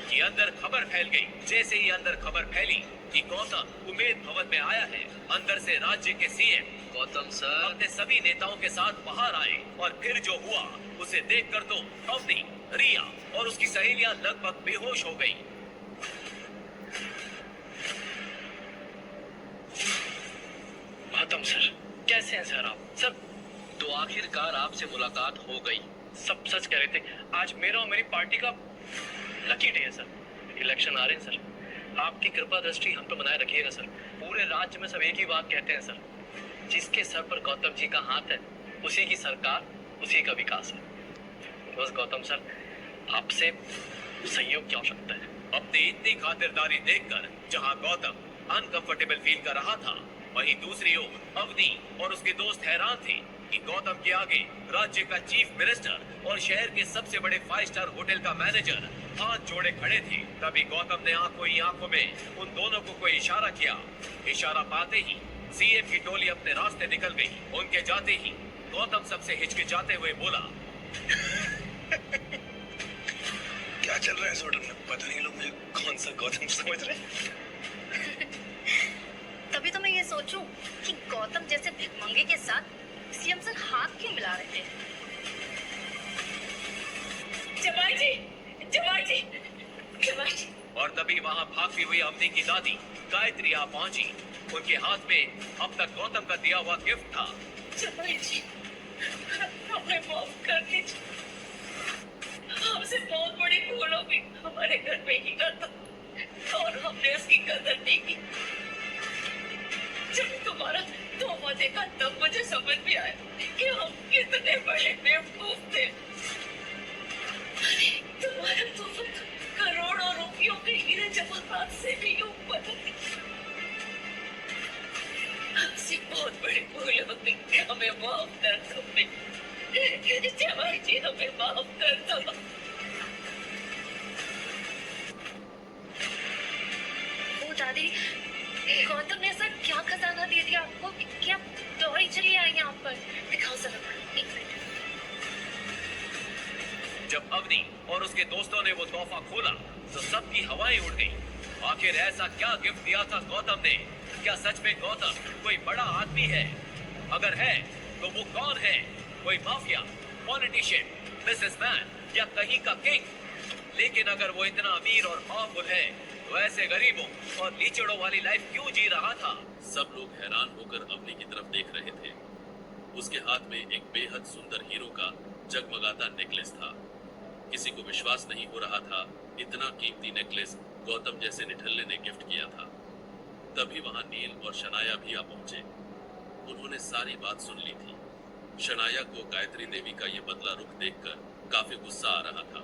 Speaker 3: कि अंदर खबर फैल गई। जैसे ही अंदर खबर फैली कि गौतम उम्मीद भवन में आया है, अंदर से राज्य के सीएम
Speaker 8: गौतम सर
Speaker 3: अपने सभी नेताओं के साथ बाहर आए और फिर जो हुआ उसे देखकर तो अवनी, रिया और उसकी सहेलियां लगभग बेहोश हो गई।
Speaker 8: गौतम सर कैसे हैं सर आप? सर तो आखिरकार आपसे मुलाकात हो गई। सब सच कह रहे थे। आज मेरा और मेरी पार्टी का लकी डे है सर।
Speaker 9: इलेक्शन आ रहे हैं सर, आपकी कृपा दृष्टि हम पे बनाए रखिएगा सर। पूरे राज्य में सब एक ही बात कहते हैं सर, जिसके सर पर गौतम जी का हाथ है उसी की सरकार, उसी का विकास है। बस गौतम सर, आपसे सहयोग की आवश्यकता है।
Speaker 3: अपनी इतनी खातिरदारी देखकर जहां गौतम अनकंफर्टेबल फील कर रहा था, वहीं दूसरी ओर अवनी और उसके दोस्त हैरान थे कि गौतम के आगे राज्य का चीफ मिनिस्टर और शहर के सबसे बड़े 5 स्टार होटल का मैनेजर हाथ जोड़े खड़े थे। तभी गौतम ने आंखों ही आंखों में उन दोनों को कोई इशारा किया। इशारा पाते ही सीएम की टोली अपने रास्ते निकल गई। उनके जाते ही गौतम सबसे हिचकिचाते हुए बोला,
Speaker 2: क्या चल रहा है इस होटल में? पता नहीं लोग मुझे कौन सा गौतम समझ रहे हैं।
Speaker 7: तभी तो मैं ये सोचूं कि गौतम जैसे भिखमंगे के साथ सीएम सर हाथ क्यों मिला रहे थे।
Speaker 6: जमाई जी, जमाई जी, जमाई जी।
Speaker 3: और तभी वहां भागती हुई अवनी की दादी गायत्री आ पहुंची। उनके हाथ में अब तक गौतम का दिया हुआ गिफ्ट था।
Speaker 6: जमाई जी, हमें माफ कर दीजिए। हमसे बहुत बड़ी भूल हो गई। हमारे घर में ही करता और हमने उसकी कदर नहीं की। जब तुम्हारा धोखा देखा तब मुझे समझ में आया कि हम कितने बड़े बेवकूफ थे। तुम्हारा धोखा करोड़ों रुपयों के हीरे जवाहरात से भी ऊपर है। हमसे बहुत बड़ी भूल हो गई। हमें माफ कर दो। जवाई जी, हमें माफ कर दो।
Speaker 7: वो दादी, गौतम ने ऐसा क्या खजाना दे दिया आपको कि आप दौड़ी चली आई यहाँ पर? दिखाओ जरा, एक मिनट।
Speaker 3: जब अवनी और उसके दोस्तों ने वो तोहफा खोला तो सबकी हवाएं उड़ गई। आखिर ऐसा क्या गिफ्ट दिया था गौतम ने? क्या सच में गौतम कोई बड़ा आदमी है? अगर है तो वो कौन है? कोई माफिया, पॉलिटिशियन, बिजनेसमैन या कहीं का किंग? लेकिन अगर वो इतना अमीर और पावरफुल है तो ऐसे गरीबों और लीचड़ों वाली लाइफ क्यों जी रहा था?
Speaker 10: सब लोग हैरान होकर अवनी की तरफ देख रहे थे। उसके हाथ में एक बेहद सुंदर हीरो का जगमगाता नेकलेस था। किसी को विश्वास नहीं हो रहा था इतना कीमती नेकलेस गौतम जैसे निठल्ले ने गिफ्ट किया था। तभी वहां नील और शनाया भी आ पहुंचे। उन्होंने सारी बात सुन ली थी। शनाया को गायत्री देवी का ये बदला रुख देखकर काफी गुस्सा आ रहा था।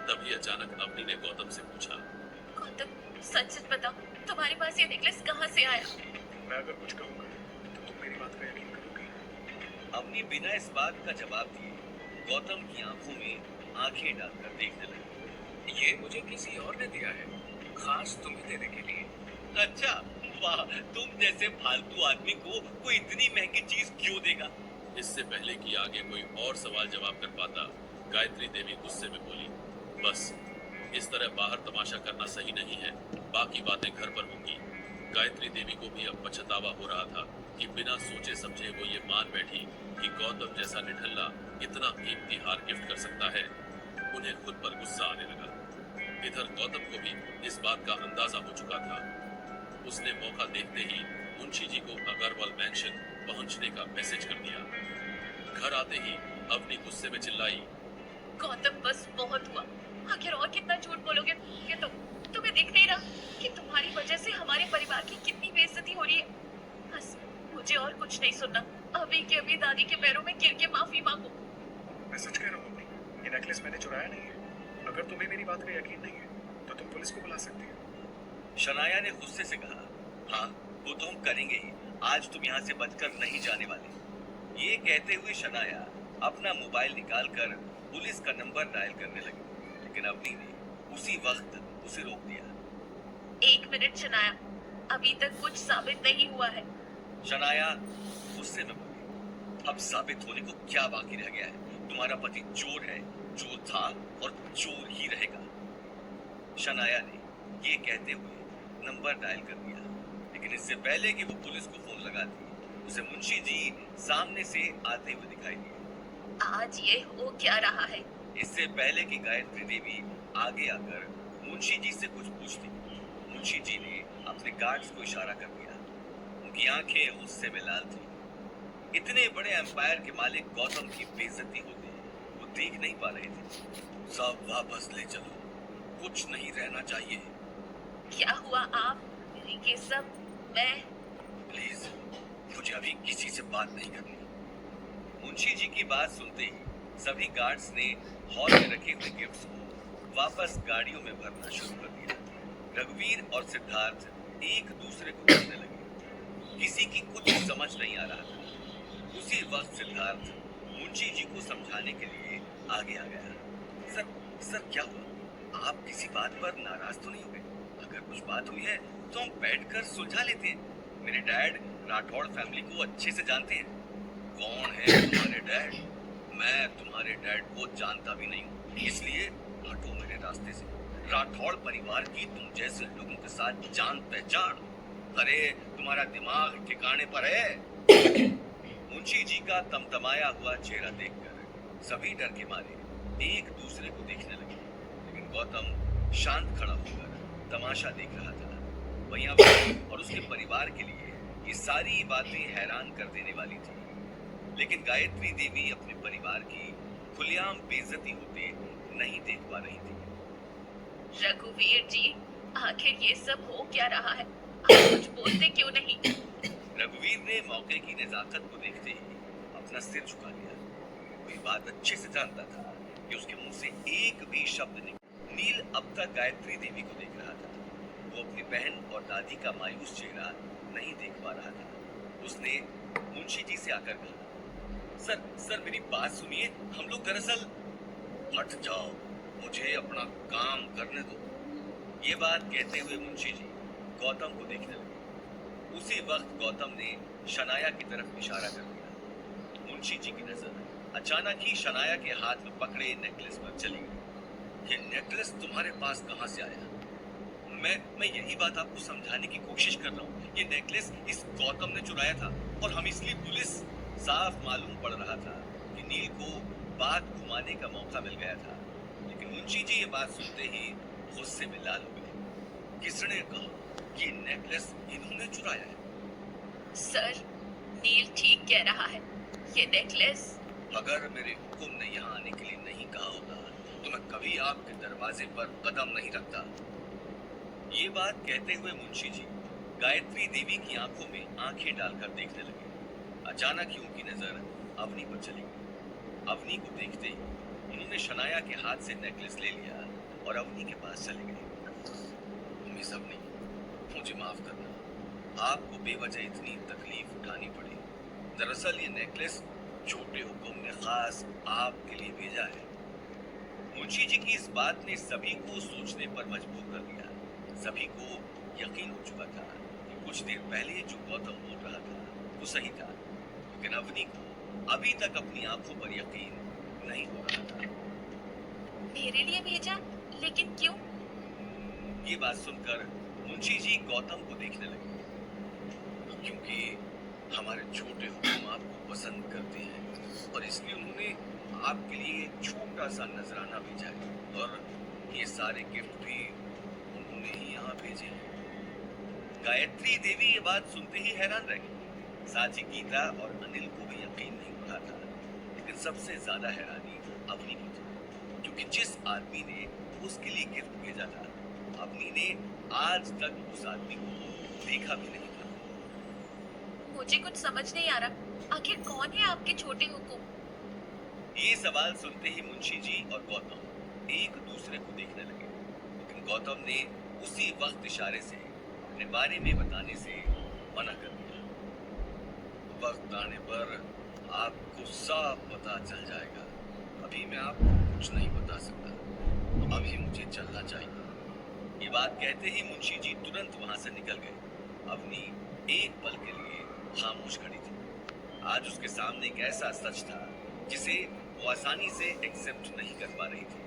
Speaker 10: तभी अचानक अवनी ने गौतम से पूछा,
Speaker 6: गौतम, सच सच बताओ, तुम्हारे पास ये नेकलेस कहाँ से आया?
Speaker 2: मैं अगर कुछ कहूँगा तो तुम मेरी बात का यकीन करोगी?
Speaker 8: अवनी बिना इस बात का जवाब दिए गौतम की आंखों में आंखें डालकर देखने लगी।
Speaker 9: ये मुझे किसी और ने दिया है, खास तुम्हें देने के लिए।
Speaker 8: अच्छा, वाह, तुम जैसे फालतू आदमी को कोई इतनी महंगी चीज क्यों देगा?
Speaker 10: इससे पहले कि आगे कोई और सवाल जवाब कर पाता, गायत्री देवी गुस्से में बोली, बस इस तरह बाहर तमाशा करना सही नहीं है। बाकी बातें घर पर होंगी। गायत्री देवी को भी अब पछतावा हो रहा था कि बिना सोचे समझे वो ये मान बैठी कि गौतम जैसा निठल्ला इतना कीमती हार गिफ्ट कर सकता है। उन्हें खुद पर गुस्सा आने लगा। इधर गौतम को भी इस बात का अंदाजा हो चुका था। उसने मौका देखते ही मुंशी जी को अग्रवाल मैंशन पहुंचने का मैसेज कर दिया। घर आते ही अवनी गुस्से में चिल्लाई,
Speaker 6: गौतम, बस बहुत हुआ। आखिर और कितना झूठ बोलोगे? ये तो तुम्हें दिख नहीं रहा कि तुम्हारी वजह से हमारे परिवार की कितनी बेइज्जती हो रही है? बस मुझे और कुछ नहीं सुनना। अभी के अभी दादी के पैरों में गिर के माफी मांगो।
Speaker 2: मैं सच कह रहा हूँ, ये नेकलेस मैंने चुराया नहीं है। अगर तुम्हें मेरी बात का यकीन नहीं है तो तुम पुलिस को बुला सकती हो।
Speaker 8: शनाया ने गुस्से से कहा, हाँ, वो तो हम करेंगे ही। आज तुम यहाँ से बचकर नहीं जाने वाले। ये कहते हुए शनाया अपना मोबाइल निकालकर पुलिस का नंबर डायल करने लगी, लेकिन अवनी ने उसी वक्त उसे रोक दिया।
Speaker 6: 1 मिनट शनाया, अभी तक कुछ साबित नहीं हुआ है।
Speaker 8: शनाया गुस्से में बोली, अब साबित होने को क्या बाकी रह गया है? तुम्हारा पति चोर है, चोर था और चोर ही रहेगा। शनाया ने ये कहते हुए नंबर डायल कर दिया, लेकिन इससे पहले कि वो पुलिस को फोन लगाती, उसे मुंशी जी सामने से आते हुए दिखाई दिए।
Speaker 6: आज ये हो क्या रहा है?
Speaker 8: इससे पहले कि गायत्री देवी आगे आकर मुंशी जी से कुछ पूछती, मुंशी जी ने अपने गार्ड्स को इशारा कर दिया। उनकी आंखें गुस्से में लाल थी। इतने बड़े एम्पायर के मालिक गौतम की बेइज्जती होती वो देख नहीं पा रहे थे। सब वापस ले चलो,
Speaker 10: कुछ नहीं रहना चाहिए।
Speaker 6: क्या हुआ आप? ये सब मैं
Speaker 10: प्लीज मुझे अभी किसी से बात नहीं करनी।
Speaker 3: मुंशी जी की बात सुनते ही सभी गार्ड्स ने हॉल में रखे हुए गिफ्ट्स को वापस गाड़ियों में भरना शुरू कर दिया। रघुवीर और सिद्धार्थ एक दूसरे को देखने लगे। किसी की कुछ समझ नहीं आ रहा था। उसी वक्त सिद्धार्थ मुंशी जी को समझाने के लिए आगे आ गया। सर क्या हुआ? आप किसी बात पर नाराज तो नहीं हो गए? अगर कुछ बात हुई है तो हम बैठकर सुलझा लेते हैं। मेरे डैड राठौड़ फैमिली को अच्छे से जानते हैं। कौन है तुम्हारे डैड? मैं तुम्हारे डैड को जानता भी नहीं हूँ, इसलिए हटो मेरे रास्ते से। राठौड़ परिवार की तुम जैसे लोगों के साथ जान पहचान। अरे तुम्हारा दिमाग ठिकाने पर है? मुंशी जी का तमतमाया हुआ चेहरा देखकर सभी डर के मारे एक दूसरे को देखने लगे। लेकिन गौतम शांत खड़ा होकर तमाशा देख रहा था। भैया और उसके परिवार के लिए ये सारी बातें हैरान कर देने वाली थी, लेकिन गायत्री देवी अपने परिवार की खुलेआम बेइज्जती होते नहीं देख पा रही थी।
Speaker 6: रघुवीर जी, आखिर ये सब हो क्या रहा है? आप कुछ बोलते क्यों नहीं?
Speaker 3: रघुवीर ने मौके की नजाकत को देखते ही अपना सिर झुका लिया। वो बात अच्छे से जानता था कि उसके मुंह से एक भी शब्द नहीं। नील अब तक गायत्री देवी को देख रहा था। वो अपनी बहन और दादी का मायूस चेहरा नहीं देख पा रहा था। उसने मुंशी जी से आकर कहा, सर मेरी बात सुनिए। हम लोग दरअसल। हट जाओ, मुझे अपना काम करने दो। ये बात कहते हुए मुंशी जी गौतम को देखने लगे। उसी वक्त गौतम ने शनाया की तरफ इशारा कर दिया। मुंशी जी की नजर अचानक ही शनाया के हाथ में पकड़े नेकलेस पर चली गई। ये नेकलेस तुम्हारे पास कहां से आया? मैं यही बात आपको समझाने की कोशिश कर रहा हूँ। ये नेकलेस इस गौतम ने चुराया था और हम इसलिए पुलिस। साफ मालूम पड़ रहा था कि नील को बात घुमाने का मौका मिल गया था। लेकिन मुंशी जी ये बात सुनते ही गुस्से में लाल हो गए। किसने कहा कि नेकलेस इन्होंने चुराया है?
Speaker 6: सर, नील ठीक कह रहा है। ये नेकलेस
Speaker 3: अगर मेरे हुक्म ने यहाँ आने के लिए नहीं कहा होता तो मैं कभी आपके दरवाजे पर कदम नहीं रखता। ये बात कहते हुए मुंशी जी गायत्री देवी की आंखों में आंखें डालकर देखने लगे। अचानक ही उनकी नजर अवनी पर चली गई। अवनी को देखते ही उन्होंने शनाया के हाथ से नेकलेस ले लिया और अवनी के पास चले गए। मिस अवनी, मुझे माफ करना, आपको बेवजह इतनी तकलीफ उठानी पड़ी। दरअसल ये नेकलेस छोटे हुक्म ने खास आपके लिए भेजा है। मुंशी जी की इस बात ने सभी को सोचने पर मजबूर कर दिया। सभी को यकीन हो चुका था कि कुछ देर पहले जो गौतम बोल रहा था वो सही था, लेकिन अवनी को अभी तक अपनी आंखों पर यकीन नहीं हो रहा था।
Speaker 6: मेरे लिए भेजा? लेकिन क्यों?
Speaker 3: ये बात सुनकर मुंशी जी गौतम को देखने लगे। क्योंकि हमारे छोटे हुक्म आपको पसंद करते हैं और इसलिए उन्होंने आपके लिए एक छोटा सा नजराना भेजा है, और ये सारे गिफ्ट भी उन्होंने ही यहाँ भेजे हैं। गायत्री देवी ये बात सुनते ही हैरान रह गई। साथ ही गीता और अनिल को भी यकीन नहीं हो रहा था, लेकिन सबसे ज्यादा हैरानी अवनी को थी, क्योंकि जिस आदमी ने उसके लिए गिफ्ट भेजा था, अवनी ने आज तक उस आदमी को देखा भी नहीं था।
Speaker 6: मुझे कुछ समझ नहीं आ रहा। आखिर कौन है आपके छोटे हुक्म?
Speaker 3: ये सवाल सुनते ही मुंशी जी और गौतम एक दूसरे को देखने लगे, लेकिन गौतम ने उसी वक्त इशारे से अपने बारे में बताने से मना कर दिया। वक्त आने पर आपको सब पता चल जाएगा। अभी मैं आपको कुछ नहीं बता सकता, अभी मुझे चलना चाहिए। ये बात कहते ही मुंशी जी तुरंत वहां से निकल गए। अवनी एक पल के लिए खामोश खड़ी थी। आज उसके सामने एक ऐसा सच था जिसे वो आसानी से एक्सेप्ट नहीं कर पा रही थी,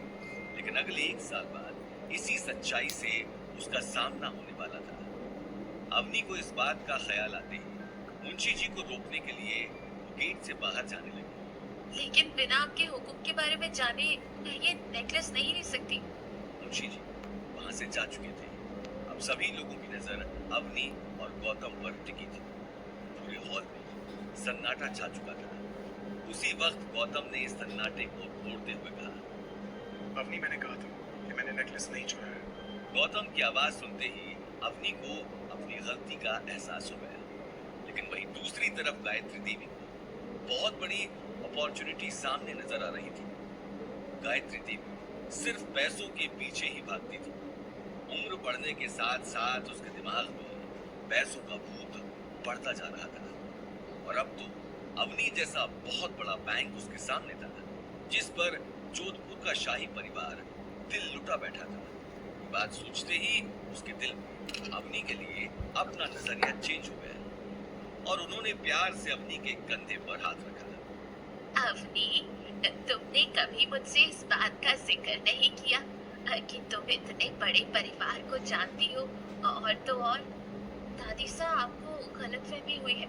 Speaker 3: लेकिन अगले 1 साल बाद इसी सच्चाई से उसका सामना होने वाला था। अवनी को इस बात का ख्याल आते ही मुंशी जी को रोकने के लिए गेट से बाहर जाने लगी।
Speaker 6: लेकिन बिना आपके हुक्म के बारे में जाने मैं ये नेकलेस नहीं ले सकती।
Speaker 3: मुंशी जी वहां से जा चुके थे। अब सभी लोगों की नजर अवनी और गौतम पर टिकी थी। पूरे हॉल में सन्नाटा छा चुका था। उसी वक्त गौतम ने इस सन्नाटे को तोड़ते हुए कहा,
Speaker 5: अवनी, मैंने कहा था कि मैंने नेकलेस नहीं चुराया।
Speaker 3: गौतम की आवाज सुनते ही अवनी को अपनी गलती का एहसास हो गया, लेकिन वहीं दूसरी तरफ गायत्री देवी को बहुत बड़ी अपॉर्चुनिटी सामने नजर आ रही थी। गायत्री देवी सिर्फ पैसों के पीछे ही भागती थी। उम्र बढ़ने के साथ साथ उसके दिमाग में पैसों का भूत बढ़ता जा रहा था, और अब तो अवनी जैसा बहुत बड़ा बैंक उसके सामने था, जिस पर जोधपुर का शाही परिवार दिल लुटा बैठा था। ये बात सोचते ही उसके दिल में अवनी के लिए अपना नजरिया चेंज हो गया, और उन्होंने प्यार से अवनी के कंधे पर हाथ रखा।
Speaker 7: अवनी, तुमने कभी मुझसे इस बात का जिक्र नहीं किया कि तुम इतने बड़े परिवार को जानती हो, और तो और दादी सा आपको गलतफहमी हुई है।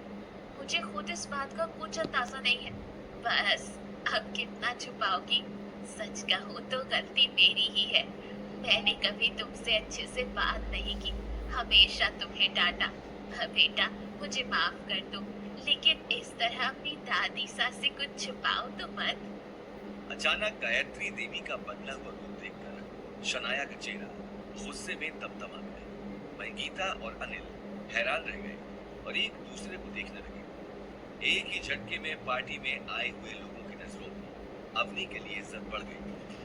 Speaker 7: मुझे खुद इस बात का कुछ अंदाजा नहीं है। बस अब कितना छुपाओगी? सच कहूँ तो गलती मेरी ही है। मैंने कभी तुमसे अच्छे से बात नहीं की, हमेशा तुम्हें डांटा। बेटा मुझे माफ कर दो, लेकिन इस तरह अपनी दादी सा से कुछ छुपाओ तो मत।
Speaker 3: अचानक गायत्री देवी का बदला हुआ रूप देखकर शनाया का चेहरा गुस्से में तमतमा गया। वहीं गीता और अनिल हैरान रह गए और एक दूसरे को देखने लगे। एक ही झटके में पार्टी में आए हुए लोगों की नजरों में अवनी के लिए इज्जत बढ़ गई,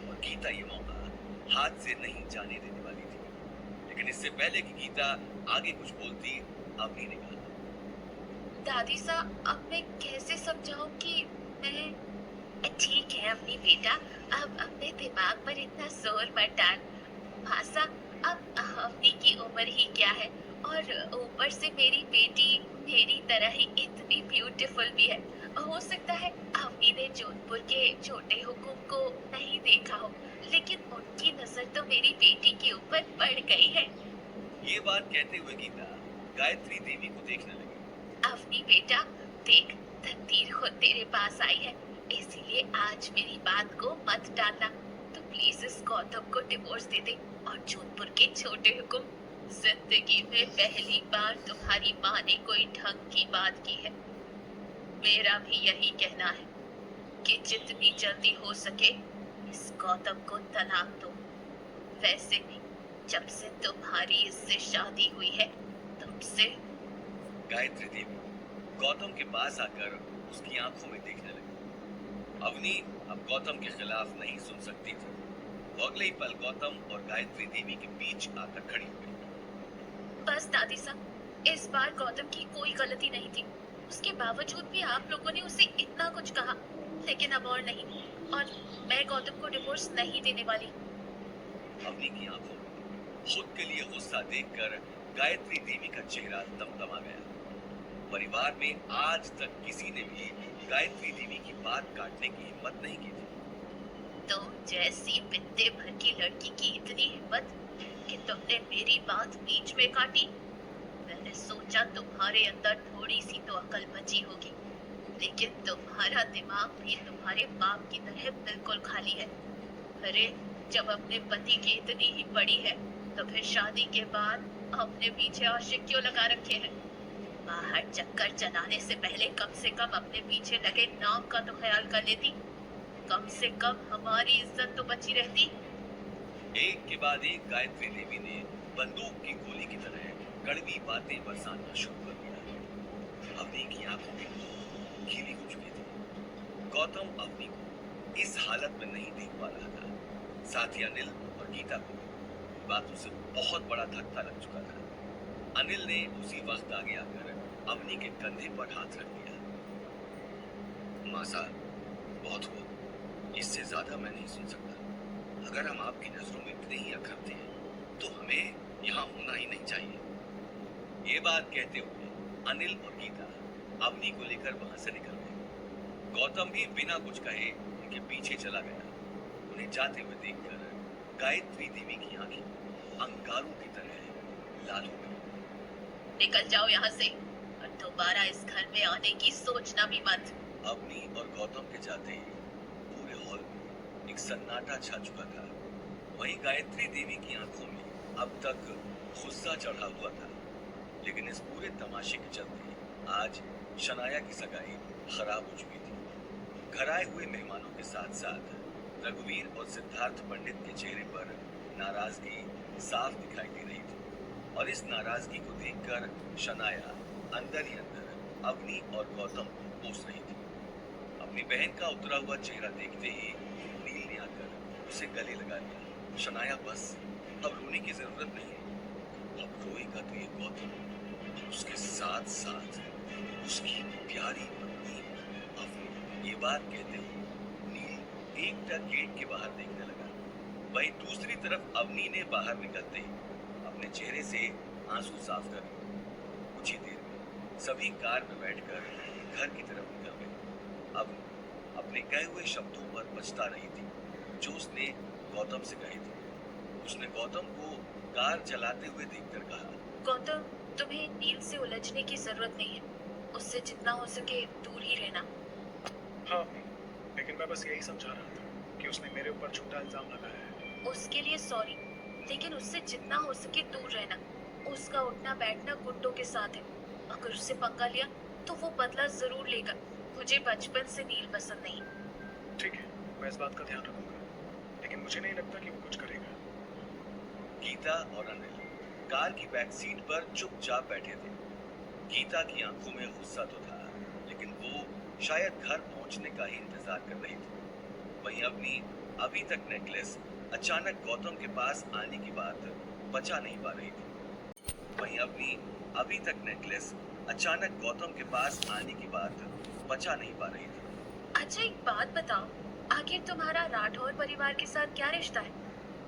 Speaker 3: और गीता ये मौका हाथ से नहीं जाने देने वाली थी। लेकिन इससे पहले कि गीता आगे कुछ बोलती, अवनी ने कहा,
Speaker 7: दादी सा अब मैं कैसे समझाऊं कि मैं... ठीक है अपनी बेटा, अब अपने दिमाग पर इतना जोर मत डाल। भाषा, अब अवनी की उम्र ही क्या है, और ऊपर से मेरी बेटी मेरी तरह ही इतनी ब्यूटीफुल भी है। हो सकता है अवनी ने जोधपुर के छोटे हुकुम को नहीं देखा हो, लेकिन उनकी नजर तो मेरी बेटी के ऊपर पड़ गई है।
Speaker 3: ये बात कहते हुए गीता गायत्री देवी को देखने लगी।
Speaker 7: अवनी बेटा देख, तकदीर खुद तेरे पास आई है, इसीलिए आज मेरी बात को मत डालना। तो प्लीज इस गौतम को डिवोर्स दे दे, और जोधपुर के छोटे हुकुम, जिंदगी में पहली बार तुम्हारी माँ ने कोई ढंग की बात की है। मेरा भी यही कहना है कि जितनी जल्दी हो सके इस गौतम को तलाक दो। वैसे भी जब से तुम्हारी इससे शादी हुई है, तब से...
Speaker 3: गायत्री देवी गौतम के पास आकर उसकी आंखों में देखने लगी। अवनी अब गौतम के खिलाफ नहीं सुन सकती थी। वो अगले ही पल गौतम और गायत्री देवी के बीच आकर खड़ी हो गई।
Speaker 7: बस दादी साहब, इस बार गौतम की कोई गलती नहीं थी। उसके बावजूद भी आप लोगों ने उसे इतना कुछ कहा, लेकिन अब और नहीं, और मैं गौतम को डिवोर्स नहीं देने वाली।
Speaker 3: अवनी की आंखों में खुद के लिए गुस्सा देखकर गायत्री देवी का चेहरा तमतमा गया। परिवार में आज तक किसी ने भी गायत्री देवी की बात काटने की हिम्मत नहीं की थी।
Speaker 7: तुम जैसी बित्ते भर की लड़की की इतनी हिम्मत कि तुमने मेरी बात बीच में काटी। मैंने सोचा तुम्हारे अंदर थोड़ी सी तो अकल बची होगी, लेकिन तुम्हारा दिमाग भी तुम्हारे बाप की तरह बिल्कुल खाली है। अरे जब अपने पति की इतनी ही बड़ी है, तो फिर शादी के बाद अपने पीछे आशिक क्यों लगा रखे हैं? बाहर चक्कर चलाने से पहले कम से कम अपने पीछे लगे नाम का तो ख्याल कर लेती। कम से कम हमारी इज्जत तो बची रहती।
Speaker 3: एक के बाद एक गायत्री देवी ने बंदूक की गोली की तरह कड़वी बातें बरसाना शुरू कर दिया। अवनी की आंखों में खिली हो चुकी थी। गौतम अवनी को इस हालत में नहीं देख पा रहा था। साथ ही अनिल और गीता को बातों से बहुत बड़ा धक्का लग चुका था। अनिल ने उसी वक्त आगे आकर अवनी के कंधे पर हाथ रख दिया। माँ साहब, बहुत हुआ, इससे ज्यादा मैं नहीं सुन सकता। अगर हम आपकी नजरों में इतने ही अखरते हैं, तो हमें यहाँ होना ही नहीं चाहिए। ये बात कहते हुए अनिल और गीता अवनी को लेकर वहां से निकल गए। गौतम भी बिना कुछ कहे उनके पीछे चला गया। उन्हें जाते हुए देखकर गायत्री देवी की आंखें अंगारों की तरह लाल हो गई।
Speaker 7: निकल जाओ यहाँ से, और दोबारा इस घर में आने की सोचना भी मत।
Speaker 3: अवनी और गौतम के जाते ही पूरे हॉल में एक सन्नाटा छा चुका था। वहीं गायत्री देवी की आंखों में अब तक गुस्सा चढ़ा हुआ था, लेकिन इस पूरे तमाशे के चलते आज शनाया की सगाई खराब हो चुकी थी। घर आए हुए मेहमानों के साथ साथ रघुवीर और सिद्धार्थ पंडित के चेहरे पर
Speaker 2: नाराजगी साफ दिखाई दे रही थी और इस नाराजगी को देखकर शनाया अंदर ही अंदर अवनी और गौतम को कोस रही थी। अपनी बहन का उतरा हुआ चेहरा देखते ही नील ने आकर उसे गले लगा लिया। शनाया बस, अब रोने की जरूरत नहीं है, अब रोएगा तो ये गौतम और उसके साथ साथ उसकी प्यारी पत्नी अवनी। ये बात कहते हुए नील एकटक गेट के बाहर देखने लगा। वहीं दूसरी तरफ अवनी ने बाहर निकलते ही अपने चेहरे से आंसू साफ कर लिए। कुछ ही देर में सभी कार में बैठकर घर की तरफ निकल गए। अब अपने कहे हुए शब्दों पर पछता रही थी जो उसने गौतम से कहे थे। उसने गौतम को कार चलाते हुए देखकर कहा,
Speaker 7: गौतम, तुम्हें नील से उलझने की जरूरत नहीं है। उससे जितना हो सके दूर ही रहना।
Speaker 11: हाँ अम्मी, लेकिन मैं बस यही समझा रहा था कि उसने मेरे ऊपर झूठा इल्जाम लगाया है।
Speaker 7: उसके लिए सॉरी, लेकिन उससे जितना हो सके दूर रहना। उसका उठना बैठना गुंडों के साथ है। अगर उससे पंगा लिया तो वो बदला जरूर लेगा। मुझे बचपन से नील पसंद नहीं।
Speaker 11: ठीक है, मैं इस बात का ध्यान रखूंगा, लेकिन मुझे नहीं लगता कि वो कुछ करेगा।
Speaker 2: गीता और अनिल कार की बैक सीट पर चुपचाप बैठे थे। गीता की आंखों में गुस्सा तो था, लेकिन वो शायद घर पहुंचने का ही इंतजार कर रही थी। वहीं अपनी अभी तक नेकलेस अचानक गौतम के पास आने की बात बचा नहीं पा रही थी। वहीं अपनी अभी तक नेकलेस अचानक गौतम के पास आने की बात बचा नहीं पा रही थी।
Speaker 7: अच्छा एक बात बताओ, आखिर तुम्हारा राठौर परिवार के साथ क्या रिश्ता है?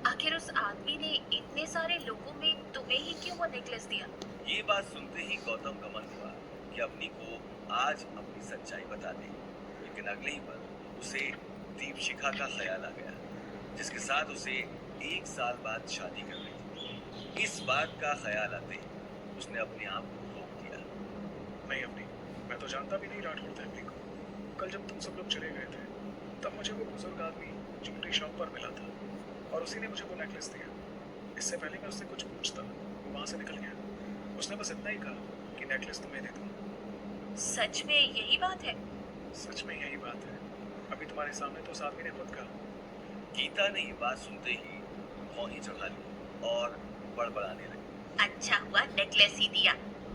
Speaker 7: आखिर उस आदमी ने इतने सारे लोगों में तुम्हें ही क्यों वो नेकलेस दिया?
Speaker 2: ये बात सुनते ही गौतम का मन हुआ कि अपनी को आज अपनी सच्चाई बता दे, लेकिन अगले ही पल उसे दीपशिखा का ख्याल आ गया, जिसके साथ उसे 1 साल बाद शादी कर ली थी। इस बात का ख्याल आते ही उसने अपने आप को रोक दिया।
Speaker 11: नहीं अम्मी, मैं तो जानता भी नहीं राठौर फैमिली को। कल जब तुम सब लोग चले गए थे तब मुझे वो बुजुर्ग आदमी ज्वेलरी शॉप पर मिला था और उसी ने मुझे वो नेकलेस दिया। इससे पहले मैं उससे कुछ पूछता वो वहाँ से निकल गया। उसने बस इतना ही कहा कि नेकलेस तुम्हें दे दूँ।
Speaker 7: सच में यही बात है?
Speaker 11: सच में यही बात है। अभी तुम्हारे सामने तो उस आदमी ने खुद कहा।
Speaker 2: गीता ने ये बात सुनते ही भौं चढ़ा ली और बड़बड़ाने लगी।
Speaker 7: अच्छा हुआ नेकलेस ही दिया।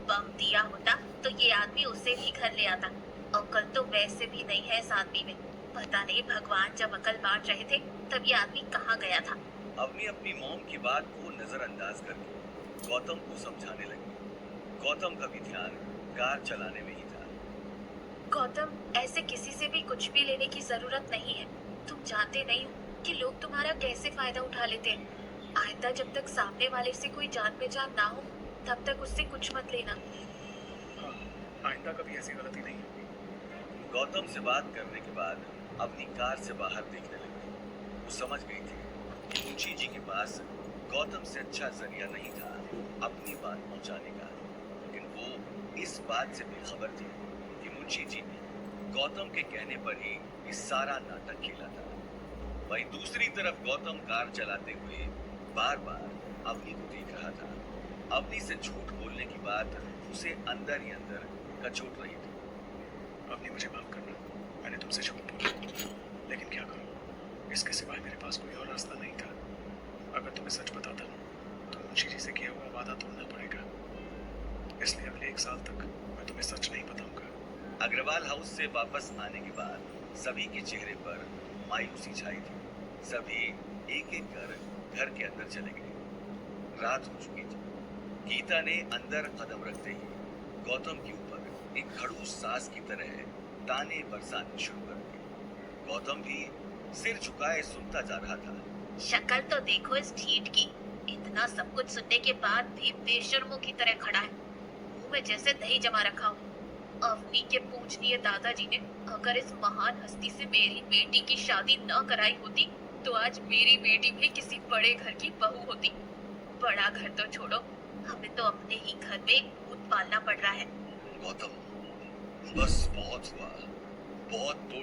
Speaker 7: बम दिया होता तो ये आदमी उसे भी घर ले आता। अकल तो वैसे भी नहीं है इस आदमी में। पता नहीं भगवान जब अकल बांट रहे थे तब ये आदमी कहाँ गया था।
Speaker 2: अवनी अपनी मॉम की बात को नजरअंदाज करके गौतम को समझाने लगी। गौतम का भी ध्यान कार चलाने में ही था।
Speaker 7: गौतम, ऐसे किसी से भी कुछ भी लेने की जरूरत नहीं है। तुम जानते नहीं हो कि लोग तुम्हारा कैसे फायदा उठा लेते हैं। आइंदा जब तक सामने वाले से कोई जान पहचान ना हो तब तक उससे कुछ मत लेना।
Speaker 11: हाँ, आइंदा कभी ऐसी गलती नहीं होगी।
Speaker 2: गौतम से बात करने के बाद अपनी कार से बाहर देखने लगी। वो समझ गई थी कि मुंशी जी के पास गौतम से अच्छा जरिया नहीं था अपनी बात पहुंचाने का, लेकिन वो इस बात से बेखबर थी कि मुंशी जी ने गौतम के कहने पर ही इस सारा नाटक खेला था। वहीं दूसरी तरफ गौतम कार चलाते हुए बार बार अवनी को देख रहा था। अवनी से झूठ बोलने की बात उसे अंदर ही अंदर कचोट रही थी।
Speaker 11: अवनी, मुझे माफ करना, मैंने तुमसे झूठ बोला, लेकिन क्या करूं, इसके सिवाय मेरे पास कोई और रास्ता नहीं था। अगर तुम्हें सच बताता तो मुंशी जी से किया हुआ वादा तोड़ना पड़ेगा, इसलिए अगले 1 साल तक मैं तुम्हें सच नहीं बताऊंगा।
Speaker 2: अग्रवाल हाउस से वापस आने के बाद सभी के चेहरे पर मायूसी छाई थी। सभी एक एक कर घर के अंदर चले गए। रात हो चुकी थी। गीता ने अंदर कदम रखते ही गौतम के ऊपर एक खड़ूस सास की तरह ताने बरसाने शुरू कर दिए। गौतम भी सिर झुकाए सुनता जा रहा था।
Speaker 7: शक्ल तो देखो इस ठीठ की। इतना सब कुछ सुनने के बाद भी बेशर्मों की तरह खड़ा है, मुंह में जैसे दही जमा रखा हो। अवनी के पूजनीय दादाजी ने अगर इस महान हस्ती से मेरी बेटी की शादी न कराई होती तो आज मेरी बेटी भी किसी बड़े घर की बहू होती। बड़ा घर तो छोड़ो, हमें तो अपने ही घर में भूत पालना पड़ रहा है।
Speaker 2: गौतम, बस बहुत हुआ, बहुत तोड़